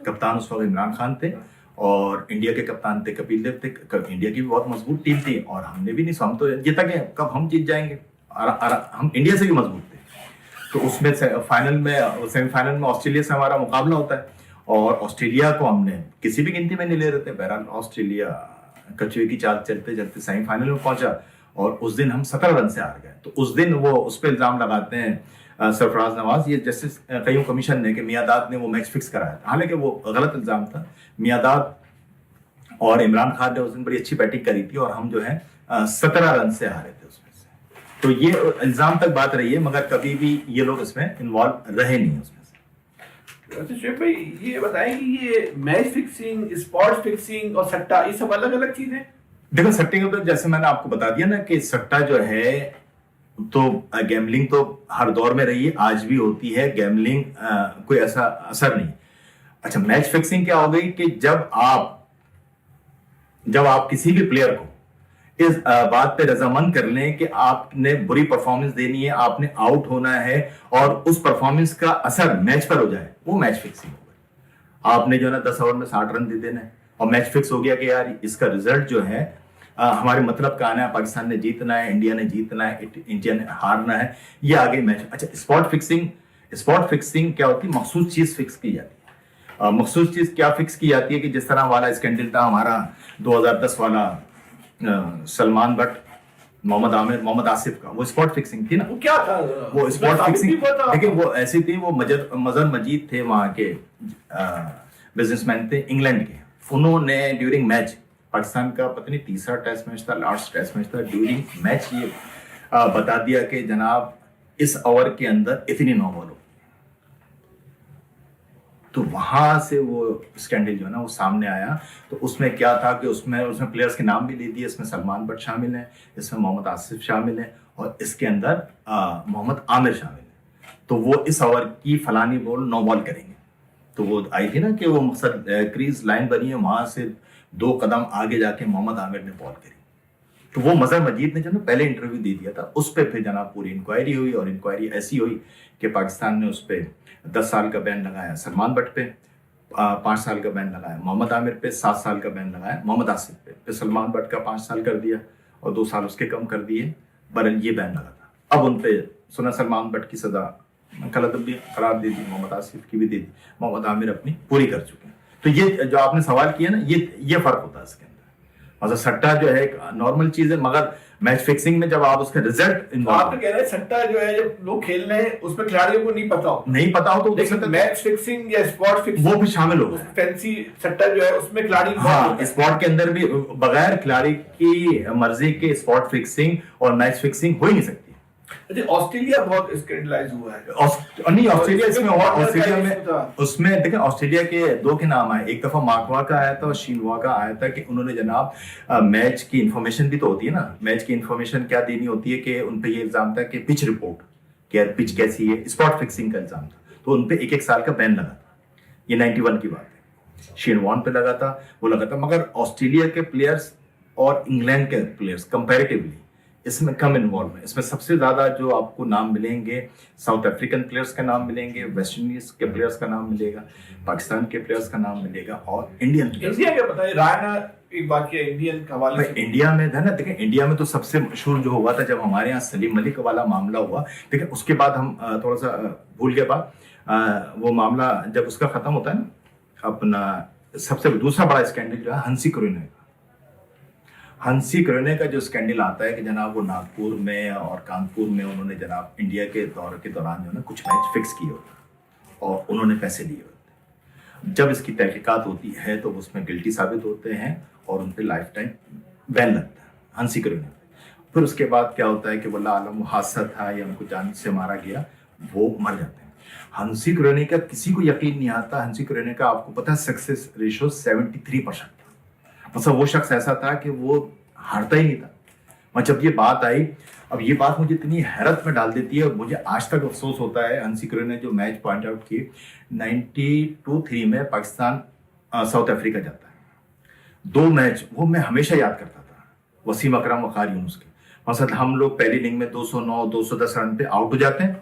کپتان اس وقت عمران خان تھے اور انڈیا کے کپتان تھے کپل دیو تھے. انڈیا کی بھی بہت مضبوط ٹیم تھی اور ہم نے بھی نہیں ہم تو جیتا کہ کب ہم جیت جائیں گے, ہم انڈیا سے بھی مضبوط تھے. تو اس میں فائنل میں سیمی فائنل میں آسٹریلیا سے ہمارا مقابلہ ہوتا ہے اور آسٹریلیا کو ہم نے کسی بھی گنتی میں نہیں لے رہے تھے. بہرحال آسٹریلیا کچوے کی چال چلتے چلتے سیمی فائنل میں پہنچا اور اس دن ہم 17 رن سے ہار گئے. تو اس دن وہ اس پہ الزام لگاتے ہیں سرفراز نواز, یہ جسٹس قیوم کمیشن نے, کہ میاداد نے وہ میچ فکس کرایا تھا. حالانکہ وہ غلط الزام تھا. میاداد اور عمران خان نے اس دن بڑی اچھی بیٹنگ کری تھی اور ہم جو ہے 17 رن سے ہارے تھے اس میں سے. تو یہ الزام تک بات رہی ہے, مگر کبھی بھی یہ لوگ اس میں انوالو رہے نہیں اس میں سے. شعیب بھائی یہ بتائیں کہ یہ میچ فکسنگ, اسپاٹ فکسنگ اور سٹا, یہ سب الگ الگ چیزیں. دیکھو سٹے کے اوپر جیسے میں نے آپ کو بتا دیا نا کہ سٹا جو ہے تو گیملنگ تو ہر دور میں رہی ہے, آج بھی ہوتی ہے. گیملنگ کوئی ایسا اثر نہیں. اچھا میچ فکسنگ کیا ہو گئی کہ جب آپ کسی بھی پلیئر کو اس بات پہ رضامند کر لیں کہ آپ نے بری پرفارمنس دینی ہے, آپ نے آؤٹ ہونا ہے اور اس پرفارمنس کا اثر میچ پر ہو جائے, وہ میچ فکسنگ ہو گئی. آپ نے جو ہے نا 10 اوور میں 60 رن دے دینا ہے اور میچ فکس ہو گیا کہ یار اس کا رزلٹ جو ہے ہمارے مطلب کا آنا ہے, پاکستان نے جیتنا ہے, انڈیا نے جیتنا ہے, انڈیا نے ہارنا ہے, یہ آگے میچ. اچھا اسپاٹ فکسنگ کیا ہوتی ہے؟ مخصوص چیز فکس کی جاتی ہے. مخصوص چیز کیا فکس کی جاتی ہے کہ جس طرح والا اسکینڈل تھا ہمارا 2010 والا سلمان بٹ محمد عامر محمد آصف کا, وہ اسپاٹ فکسنگ تھی نا. وہ کیا تھا وہ اسپاٹ فکسنگ, لیکن وہ ایسی تھی. وہ مظہر مجید تھے وہاں کے بزنس مین تھے انگلینڈ کے, انہوں نے ڈیورنگ میچ پاکستان کا پتہ نہیں تیسرا ٹیسٹ میچ تھا, لاسٹ ٹیسٹ میچ تھا, ڈیورنگ میچ یہ بتا دیا کہ جناب اس اوور کے اندر اتنی 9 بال ہو. تو وہاں سے وہ اسکینڈل جو ہے نا وہ سامنے آیا. تو اس میں کیا تھا کہ اس میں پلیئرز کے نام بھی لے دیے. اس میں سلمان بٹ شامل ہیں, اس میں محمد آصف شامل ہیں اور اس کے اندر محمد عامر شامل ہیں. تو وہ اس اوور کی فلانی بال 9 بال کریں گے. تو وہ آئی تھی نا کہ وہ مقصد کریز لائن بنی ہے, وہاں سے 2 قدم آگے جا کے محمد عامر نے بال کری. تو وہ مظہر مجید نے جو نا پہلے انٹرویو دے دیا تھا, اس پہ پھر جناب پوری انکوائری ہوئی اور انکوائری ایسی ہوئی کہ پاکستان نے اس پہ 10 سال کا بین لگایا سلمان بٹ پہ, 5 سال کا بین لگایا محمد عامر پہ, 7 سال کا بین لگایا محمد آصف پہ. پھر سلمان بٹ کا 5 سال کر دیا اور 2 سال اس کے کم کر دیے. برل یہ بین لگا تھا. اب ان پہ سنا سلمان بٹ کی سزا غلط بھی قرار دے دی, محمد آصف کی بھی دے دی, محمد عامر اپنی پوری کر چکے ہیں. تو یہ جو آپ نے سوال کیا نا, یہ فرق ہوتا ہے اس کے اندر. مطلب سٹا جو ہے ایک نارمل چیز ہے, مگر میچ فکسنگ میں جب آپ اس کا رزلٹ آپ کہہ رہے ہیں سٹا جو ہے جب لوگ کھیل رہے ہیں اس میں کھلاڑیوں کو نہیں پتا ہو تو میچ فکسنگ یا اسپاٹ فکسنگ وہ بھی شامل ہو گئے. فینسی سٹا جو ہے اس میں کھلاڑی, ہاں اسپاٹ کے اندر بھی بغیر کھلاڑی کی مرضی کے اسپاٹ فکسنگ اور میچ فکسنگ ہو ہی نہیں سکتی. آسٹریلیا بہت اسکینڈلائز ہوا ہے. نہیں آسٹریلیا اس میں ہوا. آسٹریلیا میں اس میں دیکھیں آسٹریلیا کے 2 کے نام آئے. ایک دفعہ مارکوا کا آیا تھا اور شینوا کا آیا تھا کہ انہوں نے جناب میچ کی انفارمیشن بھی تو ہوتی ہے نا, میچ کی انفارمیشن کیا دینی ہوتی ہے کہ ان پہ یہ الزام تھا کہ پچ رپورٹ کہ پچ کیسی ہے, اسپاٹ فکسنگ کا الزام تھا. تو ان پہ 1 سال کا بین لگا تھا. یہ 91 کی بات ہے. شینوان پہ لگا تھا, وہ لگا تھا. مگر آسٹریلیا کے پلیئرس اور انگلینڈ کے پلیئرس کمپیریٹیولی اس میں کم انوالو ہے. اس میں سب سے زیادہ جو آپ کو نام ملیں گے ساؤتھ افریقن پلیئرس کا نام ملیں گے, ویسٹ انڈیز کے پلیئرس کا نام ملے گا, پاکستان کے پلیئرس کا نام ملے گا اور انڈین پلیئرس. انڈیا کیا بتائیں رائنا ایک واقعہ انڈین کا حوالے سے. انڈیا میں ہے نا, دیکھیں انڈیا میں تو سب سے مشہور جو ہوا تھا جب ہمارے یہاں سلیم ملک والا معاملہ ہوا. دیکھیں اس کے بعد ہم تھوڑا سا بھول گئے بات, وہ معاملہ جب اس کا ختم ہوتا ہے نا، اپنا سب سے دوسرا بڑا اسکینڈل جو ہے ہنسی کرونے کا. ہنسی کرونے کا جو اسکینڈل آتا ہے کہ جناب وہ ناگپور میں اور کانپور میں انہوں نے جناب انڈیا کے دور کے دوران جو ہے نا کچھ میچ فکس کیے ہوتے ہیں اور انہوں نے پیسے لیے ہوتے ہیں. جب اس کی تحقیقات ہوتی ہے تو اس میں گلٹی ثابت ہوتے ہیں اور ان پہ لائف ٹائم بین لگتا ہے ہنسی کرونے. پھر اس کے بعد کیا ہوتا ہے کہ واللہ عالم وہ حادثہ تھا یا ان کو جان سے مارا گیا، وہ مر جاتے ہیں. ہنسی کرونے کا کسی کو یقین نہیں آتا. ہنسی کرونے کا آپ کو پتا ہے سکسیس ریشو 73%. مطلب وہ شخص ایسا تھا کہ وہ ہارتا ہی نہیں تھا. اور جب یہ بات آئی، اب یہ بات مجھے اتنی حیرت میں ڈال دیتی ہے، مجھے آج تک افسوس ہوتا ہے. ہنسی کرونے نے جو میچ پوائنٹ آؤٹ کی 92-3 میں پاکستان ساؤتھ افریقہ جاتا ہے. 2 میچ وہ میں ہمیشہ یاد کرتا تھا، وسیم اکرم وقار یونس کے. مثلا ہم لوگ پہلی اننگ میں 209-210 رن پہ آؤٹ ہو جاتے ہیں.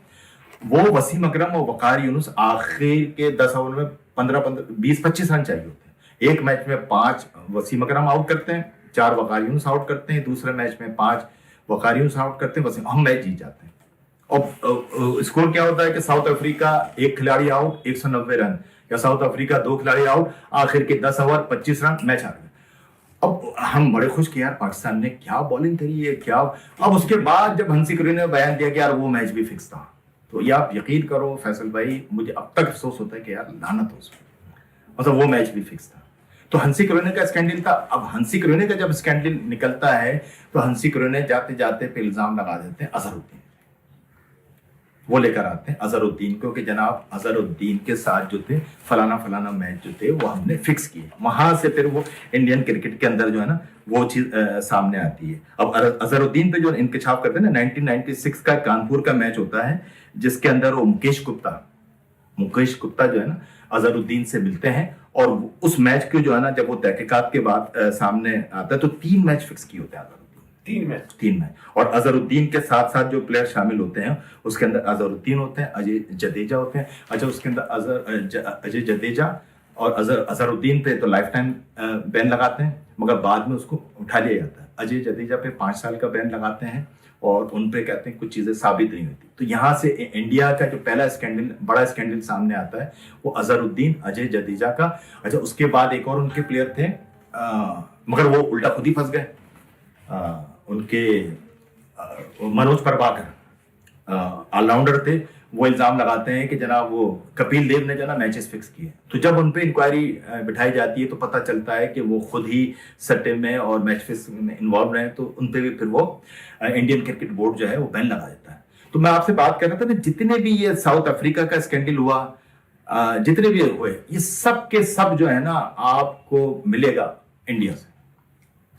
وہ وسیم اکرم اور وقار یونس آخر کے 10 اوور میں 20-25 رن چاہیے ہوتے ہیں. ایک میچ میں 5 وسیم اکرم آؤٹ کرتے ہیں، 4 وقار یونس آؤٹ کرتے ہیں. دوسرے میچ میں 5 وقار یونس آؤٹ کرتے ہیں، ہم میچ جیت جاتے ہیں. اور اسکور کیا ہوتا ہے کہ ساؤتھ افریقہ 1 کھلاڑی آؤٹ 190 رن، یا ساؤتھ افریقہ 2 کھلاڑی آؤٹ آخر کے 10 اوور 25 رن، میچ آ گیا. اب ہم بڑے خوش کہ یار پاکستان نے کیا بالنگ کری ہے کیا. اب اس کے بعد جب ہنسی کرونے نے بیان دیا کہ یار وہ میچ بھی فکس تھا، تو یہ آپ یقین کرو فیصل بھائی مجھے اب تک افسوس ہوتا ہے کہ یار لعنت ہو اس پہ. مطلب وہ میچ بھی فکس تھا. تو ہنسی کرونے کا اسکینڈل تھا. اب ہنسی کرونے کا جب اسکینڈل نکلتا ہے تو ہنسی کرونے جاتے جاتے پہ الزام لگا دیتے ہیں اظہر الدین. وہ لے کر آتے ہیں اظہر الدین کو کہ جناب اظہر الدین کے ساتھ جو تھے فلانا میچ جو تھے وہ ہم نے فکس کیے. وہاں سے پھر وہ انڈین کرکٹ کے اندر جو ہے نا وہ چیز سامنے آتی ہے. اب اظہر الدین پہ جو انکشاف کرتے ہیں نا 1996 کا کانپور کا میچ ہوتا ہے جس کے اندر وہ مکیش گپتا جو ہے نا اظہر الدین سے ملتے ہیں. اور اس میچ کے جو ہے نا جب وہ تحقیقات کے بعد سامنے آتا ہے تو 3 میچ فکس کیے ہوتے ہیں اظہر الدین. 3 میچ. اور اظہر الدین کے ساتھ ساتھ جو پلیئر شامل ہوتے ہیں اس کے اندر اظہر الدین ہوتے ہیں، اجے جڈیجا ہوتے ہیں. اچھا اس کے اندر اجے جڈیجا اور اظہر الدین پہ تو لائف ٹائم بین لگاتے ہیں، مگر بعد میں اس کو اٹھا لیا جاتا ہے. اجے جڈیجا پہ 5 سال کا بین لگاتے ہیں اور ان پہ کہتے ہیں کچھ چیزیں ثابت نہیں ہوتی. تو یہاں سے انڈیا کا جو پہلا اسکینڈل بڑا اسکینڈل سامنے آتا ہے وہ اظہر الدین اجے جڈیجا کا. اچھا اس کے بعد ایک اور ان کے پلیئر تھے مگر وہ الٹا خود ہی پھنس گئے. ان کے منوج پربھاکر آل راؤنڈر تھے. وہ الزام لگاتے ہیں کہ جناب وہ کپیل دیو نے جو نا میچز فکس کیے. تو جب ان پہ انکوائری بٹھائی جاتی ہے تو پتہ چلتا ہے کہ وہ خود ہی سٹے میں اور میچ فکس میں انوالو رہے. تو ان پہ بھی پھر وہ انڈین کرکٹ بورڈ جو ہے وہ بین لگا دیتا ہے. تو میں آپ سے بات کر رہا تھا کہ جتنے بھی یہ ساؤتھ افریقہ کا اسکینڈل ہوا، جتنے بھی ہوئے، یہ سب کے سب جو ہے نا آپ کو ملے گا انڈیا سے.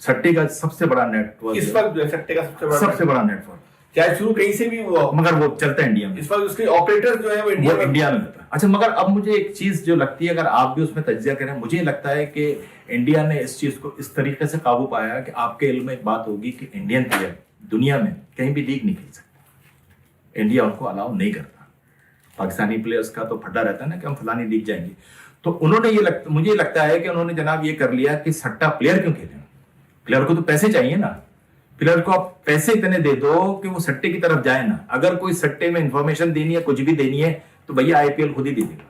سٹے کا سب سے بڑا نیٹ ورک اس وقت سٹے کا سب سے بڑا نیٹ ورک، چاہے شروع کہیں سے بھی ہوا مگر وہ چلتا ہے انڈیا میں. اس وقت اس کے آپریٹر جو ہے وہ انڈیا میں ہوتا ہے. اچھا مگر اب مجھے ایک چیز جو لگتی ہے اگر آپ بھی اس میں تجزیہ کریں، مجھے لگتا ہے کہ انڈیا نے اس چیز کو اس طریقے سے قابو پایا کہ آپ کے علم میں ایک بات ہوگی کہ انڈین پلیئر دنیا میں کہیں بھی لیگ نہیں کھیل سکتے. انڈیا ان کو الاؤ نہیں کرتا. پاکستانی پلیئرز کا تو پھڈا رہتا ہے نا کہ ہم فلانی لیگ جائیں گے. تو انہوں نے مجھے لگتا ہے کہ انہوں نے جناب یہ کر لیا کہ سٹا پلیئر کیوں کھیلیں. پلیئر کو تو پیسے چاہیے نا. پلیئر کو آپ پیسے اتنے دے دو کہ وہ سٹے کی طرف جائے نا. اگر کوئی سٹے میں انفارمیشن دینی ہے کچھ بھی دینی ہے تو بھیا آئی پی ایل خود ہی دے دے گا.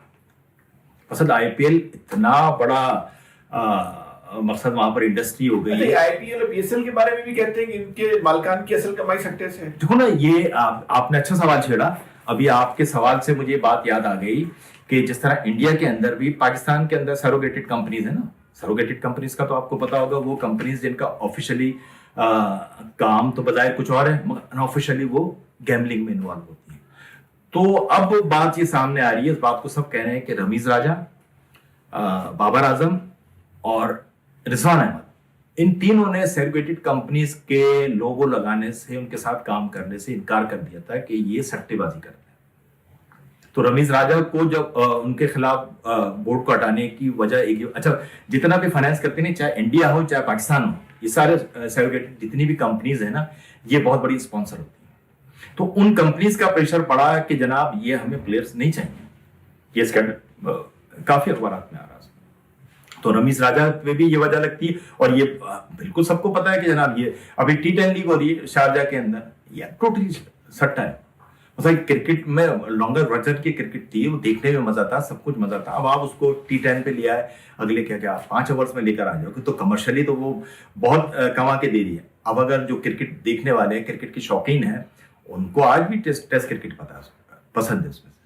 مقصد آئی پی ایل اتنا بڑا مقصد وہاں پر انڈسٹری ہو گئی ہے. آئی پی ایل اور پی ایس ایل کے بارے میں بھی کہتے ہیں کہ ان کے مالکان کی اصل کمائی سٹے سے. دیکھو نا یہ آپ نے اچھا سوال چھیڑا. ابھی آپ کے سوال سے مجھے بات یاد آ گئی کہ جس طرح انڈیا کے اندر بھی پاکستان کے اندر سروگیٹڈ کمپنیز ہیں نا. سروگیٹڈ کمپنیز کا تو آپ کو پتا ہوگا وہ کمپنیز جن کا آفیشلی کام تو بظاہر کچھ اور ہے مگر انآفیشلی وہ گیملنگ میں انوالو ہوتی ہیں. تو اب بات یہ سامنے آ رہی ہے، اس بات کو سب کہہ رہے ہیں کہ رمیز راجہ، بابر اعظم اور رضوان احمد، ان تینوں نے سروگیٹڈ کمپنیز کے لوگو لگانے سے، ان کے ساتھ کام کرنے سے انکار کر دیا تھا کہ یہ سٹے بازی کرتے ہیں. تو رمیز راجہ کو جب ان کے خلاف بورڈ کو ہٹانے کی وجہ ایک، اچھا جتنا بھی فائنانس کرتے ہیں چاہے انڈیا ہو چاہے پاکستان ہو، یہ سارے سروگیٹڈ جتنی بھی کمپنیز ہیں نا یہ بہت بڑی اسپانسر ہوتی ہیں. تو ان کمپنیز کا پریشر پڑا کہ جناب یہ ہمیں پلیئرز نہیں چاہیے. یہ اس کا کافی اخبارات میں آ رہا ہے. تو رمیز راجہ پہ بھی یہ وجہ لگتی ہے. اور یہ بالکل سب کو پتا ہے کہ جناب یہ ابھی T10 لیگ ہو رہی ہے شارجہ کے اندر، یہ ٹوٹلی سٹا ہے. کرکٹ میں لانگر ورژن کی کرکٹ تھی, وہ دیکھنے میں مزہ تھا, سب کچھ مزہ تھا. اب آپ اس کو T10 پہ لیا ہے, اگلے کیا 5 اوورس میں لے کر آ جاؤ, تو کمرشلی تو وہ بہت کما کے دے رہی ہے. اب اگر جو کرکٹ دیکھنے والے ہیں, کرکٹ کے شوقین ہیں, ان کو آج بھی ٹیسٹ کرکٹ پسند ہے اس میں سے.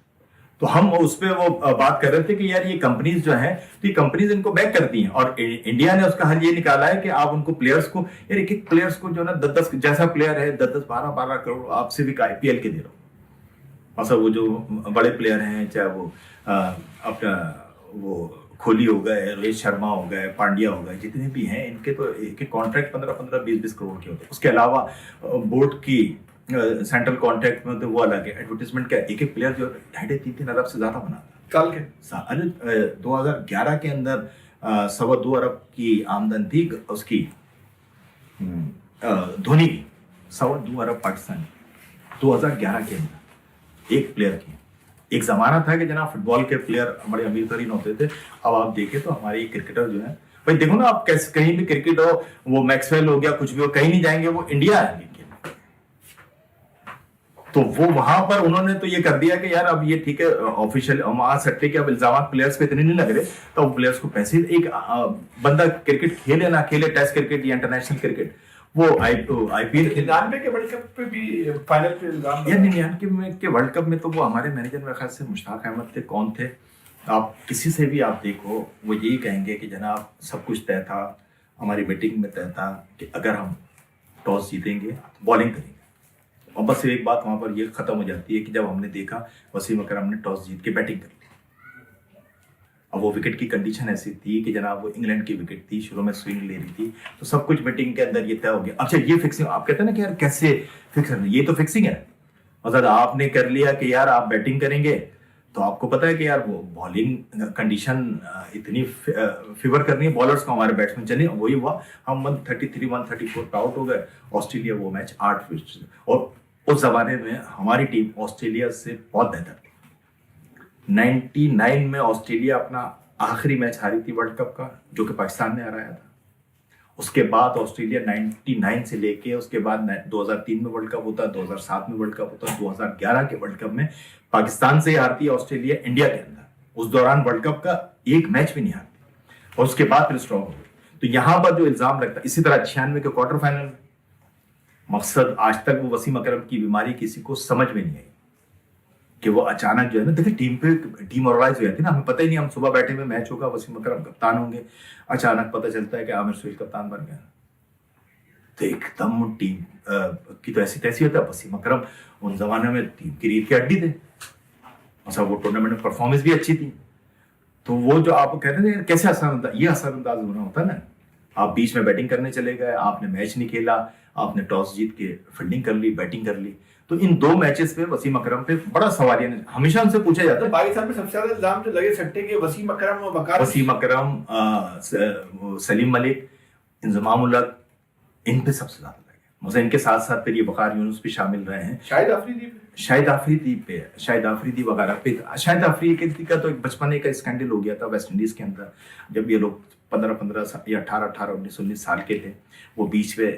تو ہم اس پہ وہ بات کر رہے تھے کہ یار یہ کمپنیز جو ہیں, تو یہ کمپنیز ان کو بیک کرتی ہیں, اور انڈیا نے اس کا حل یہ نکالا ہے کہ آپ ان کو پلیئرس کو, یار ایک پلیئرس کو جو نا 10 جیسا پلیئر ہے 12 کروڑ آپ سے بھی IPL کے دے رہا ہوں. مثلا وہ جو بڑے پلیئر ہیں, چاہے وہ اپنا وہ کوہلی ہو گئے, روہت شرما ہو گئے, پانڈیا ہو گئے, جتنے بھی ہیں ان کے تو ایک کانٹریکٹ 15-20 کروڑ کے ہوتے ہیں. اس کے علاوہ بورڈ کی سینٹرل کانٹریکٹ میں وہ الگ ہے. ایڈورٹیزمنٹ کا ایک پلیئر جو 2.5-3 ارب سے زیادہ بناتا ہے. کل کے 2011 کے اندر 2.25 ارب کی آمدن تھی اس کی, دھونی کی 2.25 ارب پاکستانی 2011 کے اندر ایک پلیئر کی. ایک زمانہ تھا کہ جناب فٹ بال کے پلیئر بڑے امیر ترین ہوتے تھے. اب آپ دیکھیں تو ہمارے کرکٹر جو ہیں, بھائی دیکھو نا آپ کیسے, کہیں بھی کرکٹ ہو, وہ میکسویل ہو گیا, کچھ بھی ہو, کہیں نہیں جائیں گے, وہ انڈیا آئیں گے. تو وہ وہاں پر انہوں نے تو یہ کر دیا کہ یار اب یہ ٹھیک ہے آفیشیل ہم آ سکتے کہ اب الزامات پلیئرس پہ اتنے نہیں لگ رہے, تو پلیئرس کو پیسے, ایک بندہ کرکٹ کھیلے نہ کھیلے, ٹیسٹ کرکٹ یا انٹرنیشنل کرکٹ, وہ IPL 99 کے ورلڈ کپ پہ بھی فائنل پہ الزام, 99 کے ورلڈ کپ میں تو وہ ہمارے مینیجر میرے خیال سے مشتاق احمد تھے, کون تھے, آپ کسی سے بھی آپ دیکھو وہ یہی کہیں گے کہ جناب سب کچھ طے تھا, ہماری میٹنگ میں طے تھا کہ اگر ہم ٹاس جیتیں گے بالنگ کریں گے. اور بس ایک بات وہاں پر یہ ختم ہو جاتی ہے کہ جب ہم نے دیکھا وسیم اکرم نے ٹاس جیت کے بیٹنگ کر لی. اب وہ وکٹ کی کنڈیشن ایسی تھی کہ جناب وہ انگلینڈ کی وکٹ تھی, شروع میں سوئنگ لے رہی تھی, تو سب کچھ میٹنگ کے اندر یہ طے ہو گیا. اچھا یہ فکسنگ آپ کہتے ہیں نا کہ یار کیسے فکس کرنا, یہ تو فکسنگ ہے. مطلب آپ نے کر لیا کہ یار آپ بیٹنگ کریں گے, تو آپ کو پتا ہے کہ یار وہ بالنگ کنڈیشن اتنی فیور کرنی ہے بالرس کو, ہمارے بیٹسمین چلے, وہی ہوا, ہم 133 134 پہ آؤٹ ہو گئے. آسٹریلیا وہ میچ 8 وکٹ, اور اس زمانے میں ہماری ٹیم آسٹریلیا سے بہت بہتر تھی. 99 میں آسٹریلیا اپنا آخری میچ ہاری تھی ورلڈ کپ کا, جو کہ پاکستان نے ہرایا تھا. اس کے بعد آسٹریلیا 99 سے لے کے اس کے بعد 2003 میں ورلڈ کپ ہوتا, 2007 میں ورلڈ کپ ہوتا, 2011 کے ورلڈ کپ میں پاکستان سے ہارتی ہے آسٹریلیا انڈیا کے اندر. اس دوران ورلڈ کپ کا ایک میچ بھی نہیں ہارتی, اور اس کے بعد پھر اسٹرانگ ہو گئی. تو یہاں پر جو الزام لگتا ہے, اسی طرح 96 کے کوارٹر فائنل میں, مقصد آج تک وہ وسیم اکرم کی بیماری کسی کو سمجھ میں نہیں آئی کہ وہ اچانک جو ہے نا, دیکھیں ٹیم پہ ڈیمورلائز ہو جاتی ہے نا, ہمیں پتہ ہی نہیں, ہم صبح بیٹھے ہوئے میچ ہوگا, وسیم اکرم کپتان ہوں گے, اچانک پتہ چلتا ہے کہ عامر سہیل کپتان بن گیا, تو ایک دم ٹیم کی تو ایسی تیسی ہوتا ہے. وسیم اکرم ان زمانے میں ٹیم کی ریڑھ کی ہڈی تھے, اچھا وہ ٹورنامنٹ میں پرفارمنس بھی اچھی تھی. تو وہ جو آپ کہتے ہیں کیسے اثر انداز ہونا ہوتا ہے نا, آپ بیچ میں بیٹنگ کرنے چلے گئے, آپ نے میچ نہیں کھیلا, آپ نے ٹاس جیت کے فیلڈنگ کر لی, بیٹنگ کر لی. تو ان 2 میچز پہ وسیم اکرم پہ بڑا سوال ہے, ہمیشہ ان سے پوچھا جاتا ہے. پاکستان میں سب سے زیادہ الزام جو لگے سکتے کہ وسیم اکرم اور وقار, وسیم اکرم, سلیم ملک, انضمام الحق, ان پہ سب سے زیادہ لگے. مثلا ان کے ساتھ ساتھ پھر یہ وقار یونس بھی شامل رہے ہیں, شاہد آفریدی وغیرہ پہ. شاہد آفریدی کا تو ایک بچپنے کا اسکینڈل ہو گیا تھا ویسٹ انڈیز کے اندر, جب یہ لوگ 15 یا 18 19 سال کے تھے. وہ بیچ میں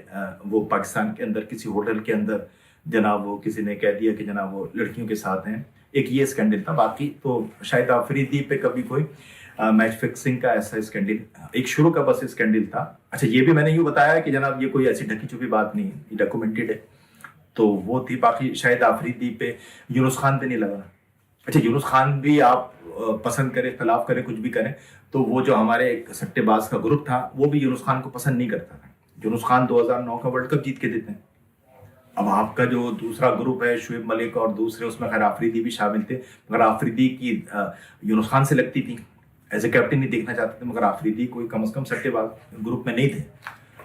وہ پاکستان کے اندر کسی ہوٹل کے اندر جناب وہ کسی نے کہہ دیا کہ جناب وہ لڑکیوں کے ساتھ ہیں, ایک یہ اسکینڈل تھا. باقی تو شاہد آفریدی پہ کبھی کوئی میچ فکسنگ کا ایسا اسکینڈل, ایک شروع کا بس اسکینڈل تھا. اچھا یہ بھی میں نے یوں بتایا کہ جناب یہ کوئی ایسی ڈھکی چھپی بات نہیں ہے, یہ ڈاکومنٹڈ ہے. تو وہ تھی. باقی شاہد آفریدی پہ, یونس خان پہ نہیں لگا. اچھا یونس خان بھی آپ پسند کریں, اختلاف کریں, کچھ بھی کریں, تو وہ جو ہمارے ایک سٹے باز کا گروپ تھا وہ بھی یونس خان کو پسند نہیں کرتا تھا. یونس خان 2009 کا ورلڈ کپ جیت کے دیتے ہیں. اب آپ کا جو دوسرا گروپ ہے شعیب ملک اور دوسرے, اس میں خیر آفریدی بھی شامل تھے, مگر آفریدی کی یونس خان سے لگتی تھی, ایز اے کیپٹن نہیں دیکھنا چاہتے تھے, مگر آفریدی کوئی کم از کم سٹے باز گروپ میں نہیں تھے,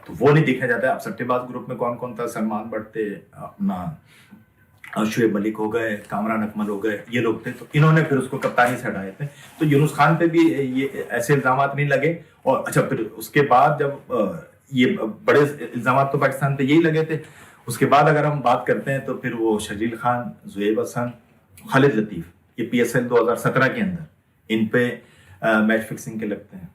تو وہ نہیں دیکھا جاتا ہے. اب سٹے باز گروپ میں کون کون تھا, سلمان بٹ تھے, اپنا شعیب ملک ہو گئے, کامران اکمل ہو گئے, یہ لوگ تھے. تو انہوں نے پھر اس کو کپتانی سے ہٹائے تھے. تو یونس خان پہ بھی یہ ایسے الزامات نہیں لگے. اور اچھا پھر اس کے بعد جب یہ بڑے الزامات تو پاکستان پہ یہی لگے تھے, اس کے بعد اگر ہم بات کرتے ہیں تو پھر وہ شرجیل خان, زہیب حسن, خالد لطیف, یہ PSL 2017 کے اندر ان پہ میچ فکسنگ کے لگتے ہیں.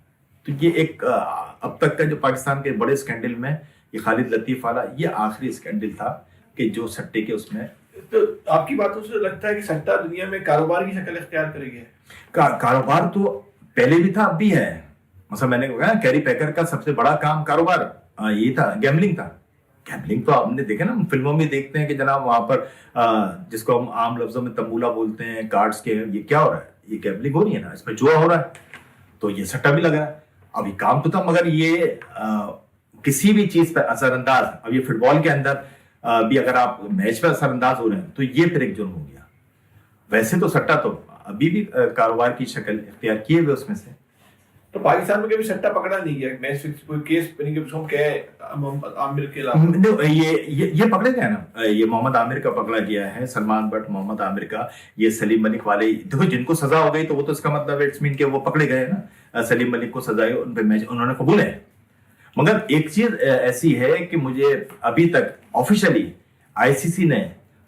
تو یہ ایک اب تک کا جو پاکستان کے بڑے اسکینڈل میں یہ خالد لطیف والا یہ آخری اسکینڈل تھا کہ جو سٹے کے اس میں تو آپ کی باتوں سے لگتا ہے کہ سٹہ دنیا میں کاروبار کی شکل اختیار کر گیا ہے؟ کاروبار تو پہلے بھی تھا، اب بھی ہے. مثلا میں نے کہا کیری پیکر کا سب سے بڑا کام کاروبار یہ تھا، گیملنگ تھا. گیملنگ تو آپ نے دیکھا نا، ہم فلموں میں دیکھتے ہیں کہ جناب وہاں پر جس کو ہم عام لفظوں میں تمبولا بولتے ہیں، کارڈز کے، یہ کیا ہو رہا ہے؟ یہ گیملنگ ہو رہی ہے نا، اس میں جوا ہو رہا ہے. تو یہ سٹہ بھی لگ رہا ہے. اب یہ کام تو تھا، مگر یہ کسی بھی چیز پر اثر انداز. اب یہ فٹ بال کے اندر بھی اگر آپ میچ پہ اثر انداز ہو رہے ہیں تو یہ پھر ایک جرم ہو گیا. ویسے تو سٹہ تو ابھی بھی کاروبار کی شکل اختیار کیے ہوئے اس میں سے. تو پاکستان میں کبھی سٹہ پکڑا نہیں گیا، میچ فکس کوئی کیس نہیں کہ ہم کہے محمد عامر کے علاوہ؟ یہ پکڑے گئے نا، یہ محمد عامر کا پکڑا گیا ہے، سلمان بٹ، محمد عامر کا. یہ سلیم ملک والے دیکھو جن کو سزا ہو گئی تو وہ تو اس کا مطلب اٹس مین کہ وہ پکڑے گئے نا. سلیم ملک کو سزا ہے، ان پہ میچ انہوں نے قبول ہے. مگر ایک چیز ایسی ہے کہ مجھے ابھی تک آفیشلی آئی سی سی نے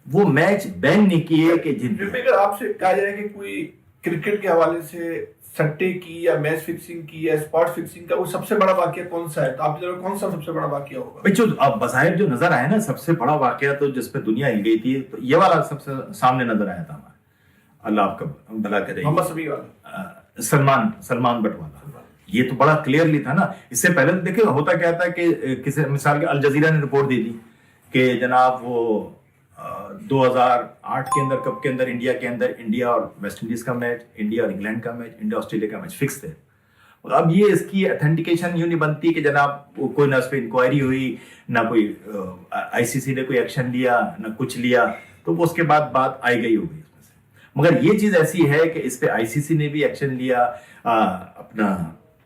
وہ میچ بین نہیں کیے کہ جن اگر آپ سے کہا جائے کہ کوئی کرکٹ کے حوالے سے سٹے کی یا میچ فکسنگ کی یا اسپاٹ فکسنگ کا وہ سب سے بڑا واقعہ کون سا ہے، تو آپ کی طرف کون سا سب سے بڑا واقعہ ہوگا؟ بھائی جو اب بظاہر جو نظر آیا نا سب سے بڑا واقعہ، تو جس پہ دنیا ہل گئی تھی، تو یہ والا سب سے سامنے نظر آیا تھا ہمارا. اللہ آپ کا بھلا کرے. محمد سمیع والا، سلمان بٹ والا، یہ تو بڑا کلیئرلی تھا نا. اس سے پہلے تو دیکھیں ہوتا کیا تھا کہ کسی مثال کے الجزیرہ نے رپورٹ دی تھی کہ جناب وہ 2008 کے اندر کپ کے اندر انڈیا اور ویسٹ انڈیز کا میچ، انڈیا اور انگلینڈ کا میچ، انڈیا آسٹریلیا کا میچ فکس تھے. اب یہ اس کی اتھینٹیکیشن یوں نہیں بنتی کہ جناب کوئی نہ اس پہ انکوائری ہوئی، نہ کوئی آئی سی سی نے کوئی ایکشن لیا، نہ کچھ لیا، تو وہ اس کے بعد بات آئی گئی ہو گئی اس میں سے. مگر یہ چیز ایسی ہے کہ اس پہ آئی سی سی نے بھی ایکشن لیا. اپنا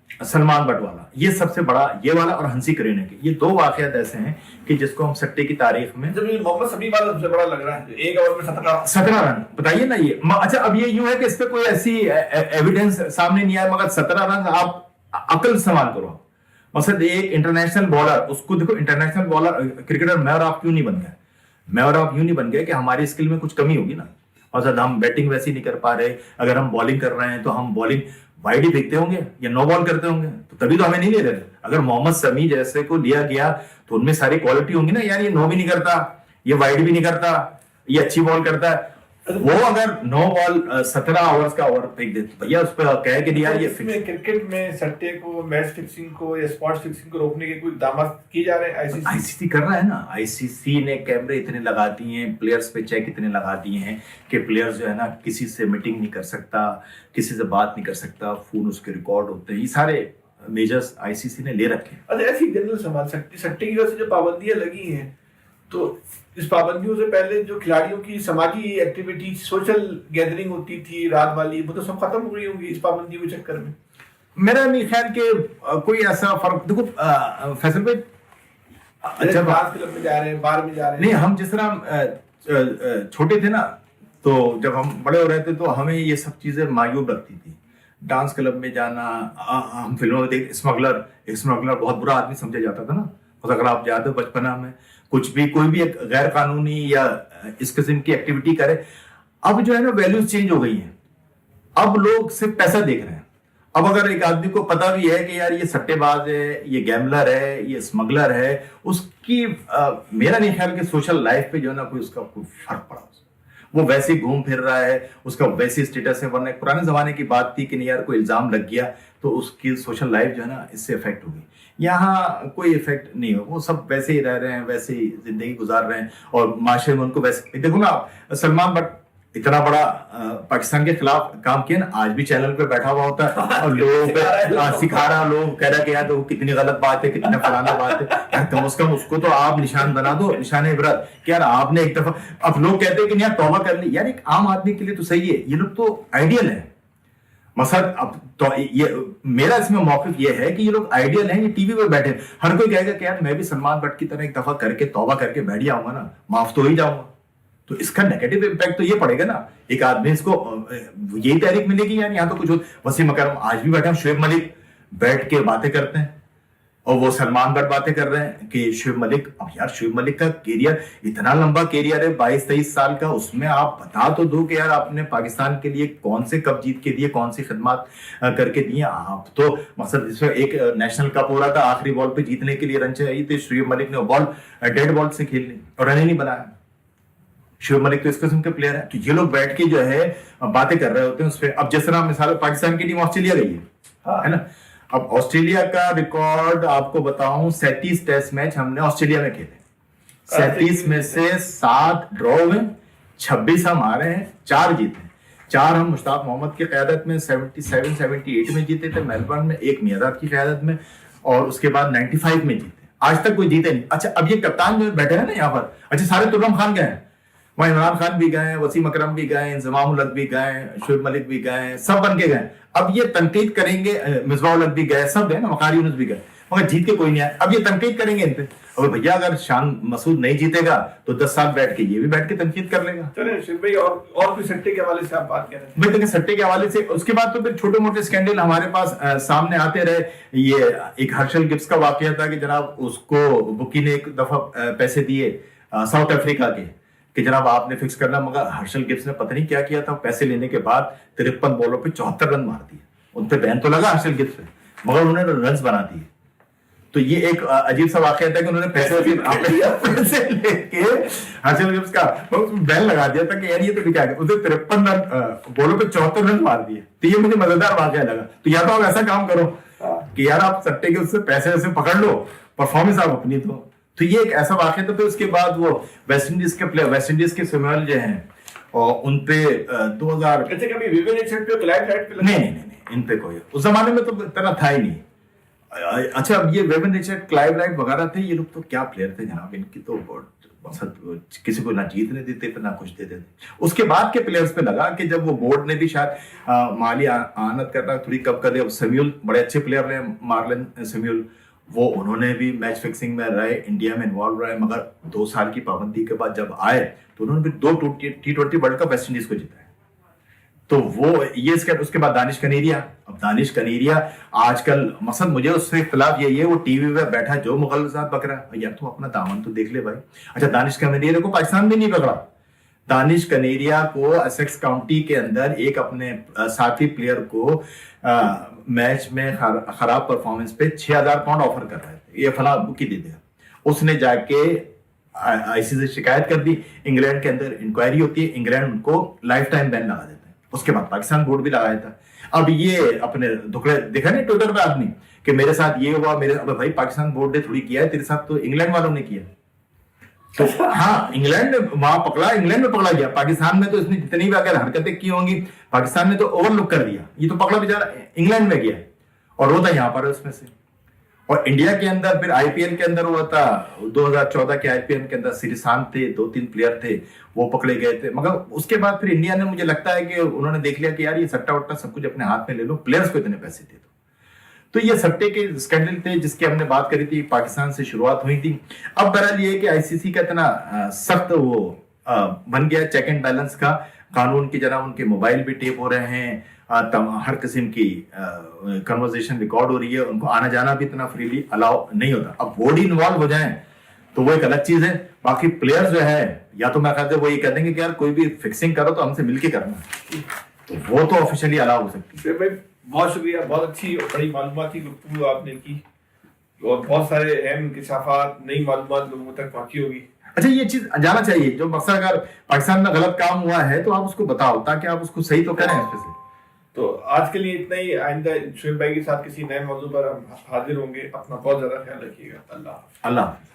سلمان بٹ والا یہ سب سے بڑا، یہ والا اور ہنسی کرینے کے، یہ دو واقعات ایسے ہیں کہ جس کو ہم سٹے کی تاریخ میں. جب یہ محمد سمیع والا سب سے بڑا لگ رہا ہے، ایک اوور میں 17 رن بتائیے نا. یہ اچھا اب یہ یوں ہے کہ اس پہ کوئی ایسی ایویڈنس سامنے نہیں آیا، مگر 17 رن آپ عقل استعمال کرو. مثلا ایک انٹرنیشنل بالر، اس کو دیکھو انٹرنیشنل بالر کرکٹر میں اور آپ کیوں نہیں بن گئے؟ میں اور آپ یوں نہیں بن گئے کہ ہماری اسکل میں کچھ کمی ہوگی نا، اور زیادہ ہم بیٹنگ ویسی نہیں کر پا رہے. اگر ہم بالنگ کر رہے ہیں تو ہم بالنگ وائڈ ہی پھینکتے ہوں گے یا نو بال کرتے ہوں گے، تو تبھی تو ہمیں نہیں لے رہے. اگر محمد سمیع جیسے کو لیا گیا تو ان میں ساری کوالٹی ہوں گی نا، یار یہ نو بھی نہیں کرتا، یہ وائڈ بھی نہیں کرتا، یہ اچھی بال کرتا ہے. وہ اگر 9 بال 17 اوورز کا اوور پھینک دے تو بھیا اس پہ کہے کہ یار یہ میں کرکٹ میں سٹے کو، میچ فکسنگ کو یا اسپاٹ فکسنگ کو روکنے کے کوئی اقدامات کیے جا رہے ہیں؟ آئی سی سی کر رہا ہے نا. آئی سی سی نے کیمرے اتنے لگا دیے ہیں، پلیئرز پہ چیک اتنے لگا دیے ہیں کہ پلیئرز جو ہے نا کسی سے میٹنگ نہیں کر سکتا، کسی سے بات نہیں کر سکتا، فون اس کے ریکارڈ ہوتے ہیں. یہ سارے میجرز آئی سی سی نے لے رکھے ہیں. اچھا ایسی جنرل سوال، سٹے کی وجہ سے جو پابندیاں لگی ہیں، تو اس پابندیوں سے پہلے جو کھلاڑیوں کی سماجی ایکٹیویٹی، سوشل گیدرنگ ہوتی تھی رات والی، وہ تو سب ختم ہو گئی ہوں گی اس پابندیوں کے چکر میں. میرا نہیں خیال کہ کوئی ایسا فرق. دیکھو فیصل بھائی، جب ڈانس کلب میں جا رہے ہیں، بار میں جا رہے ہیں، نہیں ہم جس طرح چھوٹے تھے نا، تو جب ہم بڑے ہو رہے تھے تو ہمیں یہ سب چیزیں معیوب لگتی تھی. ڈانس کلب میں جانا، ہم فلموں میں دیکھ اسمگلر بہت برا آدمی سمجھا جاتا تھا نا. اگر آپ یاد ہو بچپنا میں کچھ بھی کوئی بھی ایک غیر قانونی یا اس قسم کی ایکٹیویٹی کرے. اب جو ہے نا ویلیوز چینج ہو گئی ہیں. اب لوگ صرف پیسہ دیکھ رہے ہیں. اب اگر ایک آدمی کو پتا بھی ہے کہ یار یہ سٹے باز ہے، یہ گیملر ہے، یہ اسمگلر ہے، اس کی میرا نہیں خیال کہ سوشل لائف پہ جو ہے نا کوئی اس کا کوئی فرق پڑا. وہ ویسے ہی گھوم پھر رہا ہے، اس کا ویسے اسٹیٹس ہے. ورنہ پرانے زمانے کی بات تھی کہ نہیں یار کوئی الزام لگ گیا تو اس کی سوشل لائف جو ہے نا اس سے افیکٹ ہوگی. یہاں کوئی افیکٹ نہیں ہو، وہ سب ویسے ہی رہ رہے ہیں، ویسے ہی زندگی گزار رہے ہیں، اور معاشرے میں ان کو ویسے. دیکھو نا سلمان بٹ اتنا بڑا پاکستان کے خلاف کام کیا نا، آج بھی چینل پہ بیٹھا ہوا ہوتا ہے اور لوگوں پہ سکھا رہا، لوگ کہہ رہا کہ یار تو کتنی غلط بات ہے، کتنا فلانا بات ہے. کم از کم اس کو تو آپ نشان بنا دو، نشان عبرت کہ یار آپ نے ایک دفعہ. اب لوگ کہتے ہیں کہ یار توبہ کر لی. یار ایک عام آدمی کے لیے تو صحیح ہے، یہ لوگ تو آئیڈیل ہے. مثلا اب تو یہ میرا اس میں موقف یہ ہے کہ یہ لوگ آئیڈیل ہیں، یہ ٹی وی پہ بیٹھے. ہر کوئی کہے گا کہ یار میں بھی سلمان بٹ کی طرح ایک دفعہ کر کے توبہ کر کے بیٹھ جاؤں گا نا، معاف تو ہو ہی جاؤں گا. تو اس کا نیگیٹو امپیکٹ تو یہ پڑے گا نا. ایک آدمی اس کو یہی تحریک ملے گی. یار یہاں تو کچھ وسیم اکرم آج بھی بیٹھے ہیں، شعیب ملک بیٹھ کے باتیں کرتے ہیں، اور وہ سلمان بٹ باتیں کر رہے ہیں کہ شعیب ملک. اب یار شعیب ملک کا کیریئر اتنا لمبا کیریئر ہے، 22-23 سال کا. اس میں آپ بتا تو دو کہ یار آپ نے پاکستان کے لیے کون سے کپ جیت کے دیے، کون سی خدمات کر کے دیے. آپ تو مقصد جس میں ایک نیشنل کپ ہو رہا تھا، آخری بال پہ جیتنے کے لیے رن چاہیے تھے، شعیب ملک نے بال ڈیڈ بال سے کھیل لی اور رن ہی نہیں بنایا. شعیب ملک تو اس قسم کے پلیئر ہیں کہ یہ لوگ بیٹھ کے جو ہے باتیں کر رہے ہوتے ہیں اس پہ. اب جس طرح مثال پاکستان کی ٹیم آسٹریلیا گئی ہے نا, اب آسٹریلیا کا ریکارڈ آپ کو بتاؤں 37 ٹیسٹ میچ ہم نے آسٹریلیا میں کھیلے, 37 میں سے 7 ڈرا ہوئے, 26 ہم ہارے ہیں, 4 جیتے ہیں. 4 ہم مشتاق محمد کی قیادت میں 77-78 میں جیتے تھے میلبرن میں, ایک میاداد کی قیادت میں, اور اس کے بعد 95 میں جیتے. آج تک کوئی جیتے نہیں. اچھا اب یہ کپتان جو بیٹھے ہیں نا یہاں پر, اچھا سارے ترم خان گئے ہیں وہاں, عمران خان بھی گئے, وسیم اکرم بھی گئے, انضمام الحق بھی گئے, شعیب ملک بھی گئے, سب بن کے گئے. اب یہ تنقید کریں گے, مصباح الحق بھی گئے, سب گئے نا, وقار یونس بھی گئے, مگر جیت کے کوئی نہیں آئے. اب یہ تنقید کریں گے ان پہ, اور بھیا اگر شان مسعود نہیں جیتے گا تو 10 سال بیٹھ کے یہ بھی بیٹھ کے تنقید کر لے گا. چلیں شیخ بھائی, اور بھی سٹے کے حوالے سے آپ بات کر رہے ہیں. بھائی دیکھیں سٹے کے حوالے سے اس کے بعد تو پھر چھوٹے موٹے اسکینڈل ہمارے پاس سامنے آتے رہے. یہ ایک ہرشل گبس کا واقعہ تھا کہ جناب اس کو بکی نے ایک دفعہ پیسے دیے ساؤتھ افریقہ کے کہ جناب آپ نے فکس کرنا, مگر ہرشل گبس نے پتہ نہیں کیا کیا تھا, پیسے لینے کے بعد 53 بالوں پہ 74 رن مار دیے. ان پہ بین تو لگا ہرشل گبس پہ, مگر انہوں نے رنز بنا دیے. تو یہ ایک عجیب سا واقعہ تھا کہ انہوں نے پیسے لے کے ہرشل گبس کا بین لگا دیا تھا کہ یار یہ تو کیا, اسے 53 رن بالوں پہ 74 رن مار دیے. تو یہ مجھے مزیدار واقعہ لگا. تو یا تو آپ ایسا کام کرو کہ یار آپ سٹے کے اس سے پیسے ویسے پکڑ لو, پرفارمنس آپ اپنی دو. تو یہ ایک ایسا واقعہ تھا. پھر اس کے بعد وہ ویسٹ انڈیز کے پلیئر, ویسٹ انڈیز کے سیموئل جو ہیں, اور ان پہ 2000 نہیں, ان پہ کوئی اس زمانے میں تو اتنا تھا ہی نہیں. اچھا اب یہ ویون ریچرڈ, کلائیو رائٹ وغیرہ تھے, یہ لوگ تو کیا پلیئر تھے جناب, ان کی تو کسی کو نہ جیتنے دیتے تھے نہ کچھ دیتے تھے. اس کے بعد کے پلیئرز پہ لگا کہ جب وہ بورڈ نے بھی شاید مالی آنت کرنا تھوڑی کم کر دیا. سیمیول بڑے اچھے پلیئر رہے, مارلن سیمیول, وہ انہوں نے بھی میچ فکسنگ میں رہے, انڈیا میں انوالو رہے, مگر 2 سال کی پابندی کے بعد جب آئے تو انہوں نے بھی 2 T20 world cup West Indies کو جیتا ہے. تو وہ یہ اس کے بعد دانش کنیریا. اب دانش کنیریا آج کل مثلا مجھے اس سے اختلاف یہ ہے, وہ ٹی وی پہ بیٹھا جو مغلظات بک رہا ہے, یار تو اپنا دامن تو دیکھ لے بھائی. اچھا دانش کنیریا کو پاکستان میں نہیں پکڑا. دانش کنیریا کو اسیکس کاؤنٹی کے اندر ایک اپنے ساتھی پلیئر کو میچ میں خراب پرفارمنس پہ 6000 پاؤنڈ آفر کر رہے تھے, یہ فلاں بکی دے دیا. اس نے جا کے آئی سی سے شکایت کر دی. انگلینڈ کے اندر انکوائری ہوتی ہے, انگلینڈ ان کو لائف ٹائم بین لگا دیتا ہے. اس کے بعد پاکستان بورڈ بھی لگایا تھا. اب یہ اپنے دکڑے دیکھا نہیں ٹویٹر پہ آدمی کہ میرے ساتھ یہ ہوا, میرے بھائی پاکستان بورڈ نے تھوڑی کیا ہے, تیرے ساتھ تو انگلینڈ والوں نے کیا. تو ہاں انگلینڈ نے وہاں پکڑا, انگلینڈ میں پکڑا گیا. پاکستان میں تو اس نے جتنی بھی اگر حرکتیں کی ہوں گی, پاکستان نے تو اوور لک کر دیا. یہ تو پکڑا بیچارہ انگلینڈ میں گیا اور وہ تھا یہاں پر اس میں سے. اور انڈیا کے اندر پھر آئی پی ایل کے اندر ہوا تھا 2014 کے آئی پی ایل کے اندر سریسان تھے, 2-3 پلیئر تھے, وہ پکڑے گئے تھے. مگر اس کے بعد پھر انڈیا نے, مجھے لگتا ہے کہ انہوں نے دیکھ لیا کہ یار یہ سٹا وٹا سب کچھ اپنے ہاتھ میں لے لو, پلیئرز کو اتنے پیسے دے دو. تو یہ سٹے کے اسکینڈل تھے جس کی ہم نے بات کری تھی, پاکستان سے شروعات ہوئی تھی. اب بہرحال یہ ہے کہ آئی سی سی کا اتنا سخت وہ بن گیا چیک اینڈ بیلنس کا قانون کی جناب, ان کے موبائل بھی ٹیپ ہو رہے ہیں, ہر قسم کی کنورزیشن ریکارڈ ہو رہی ہے, ان کو آنا جانا بھی اتنا فریلی الاؤ نہیں ہوتا. اب بورڈ ہی انوالو ہو جائیں تو وہ ایک الگ چیز ہے. باقی پلیئر جو ہے یا تو میں کہتے ہیں وہ یہ کہہ دیں گے کہ یار کوئی بھی فکسنگ کرو تو ہم سے مل کے کرنا, تو وہ تو آفیشلی الاؤ ہو سکتی ہے. بہت شکریہ, بہت اچھی اور بڑی معلوماتی گفتگو آپ نے کی, اور بہت سارے اہم انکشافات, نئی معلومات لوگوں تک پہنچی ہوگی. اچھا یہ چیز جانا چاہیے, جو مقصد اگر پاکستان میں غلط کام ہوا ہے تو آپ اس کو بتاؤ تاکہ آپ اس کو صحیح تو کریں اس پہ سے. تو آج کے لیے اتنا ہی. آئندہ شعیب بھائی کے ساتھ کسی نئے موضوع پر ہم حاضر ہوں گے. اپنا بہت زیادہ خیال رکھیے گا. اللہ حافظ.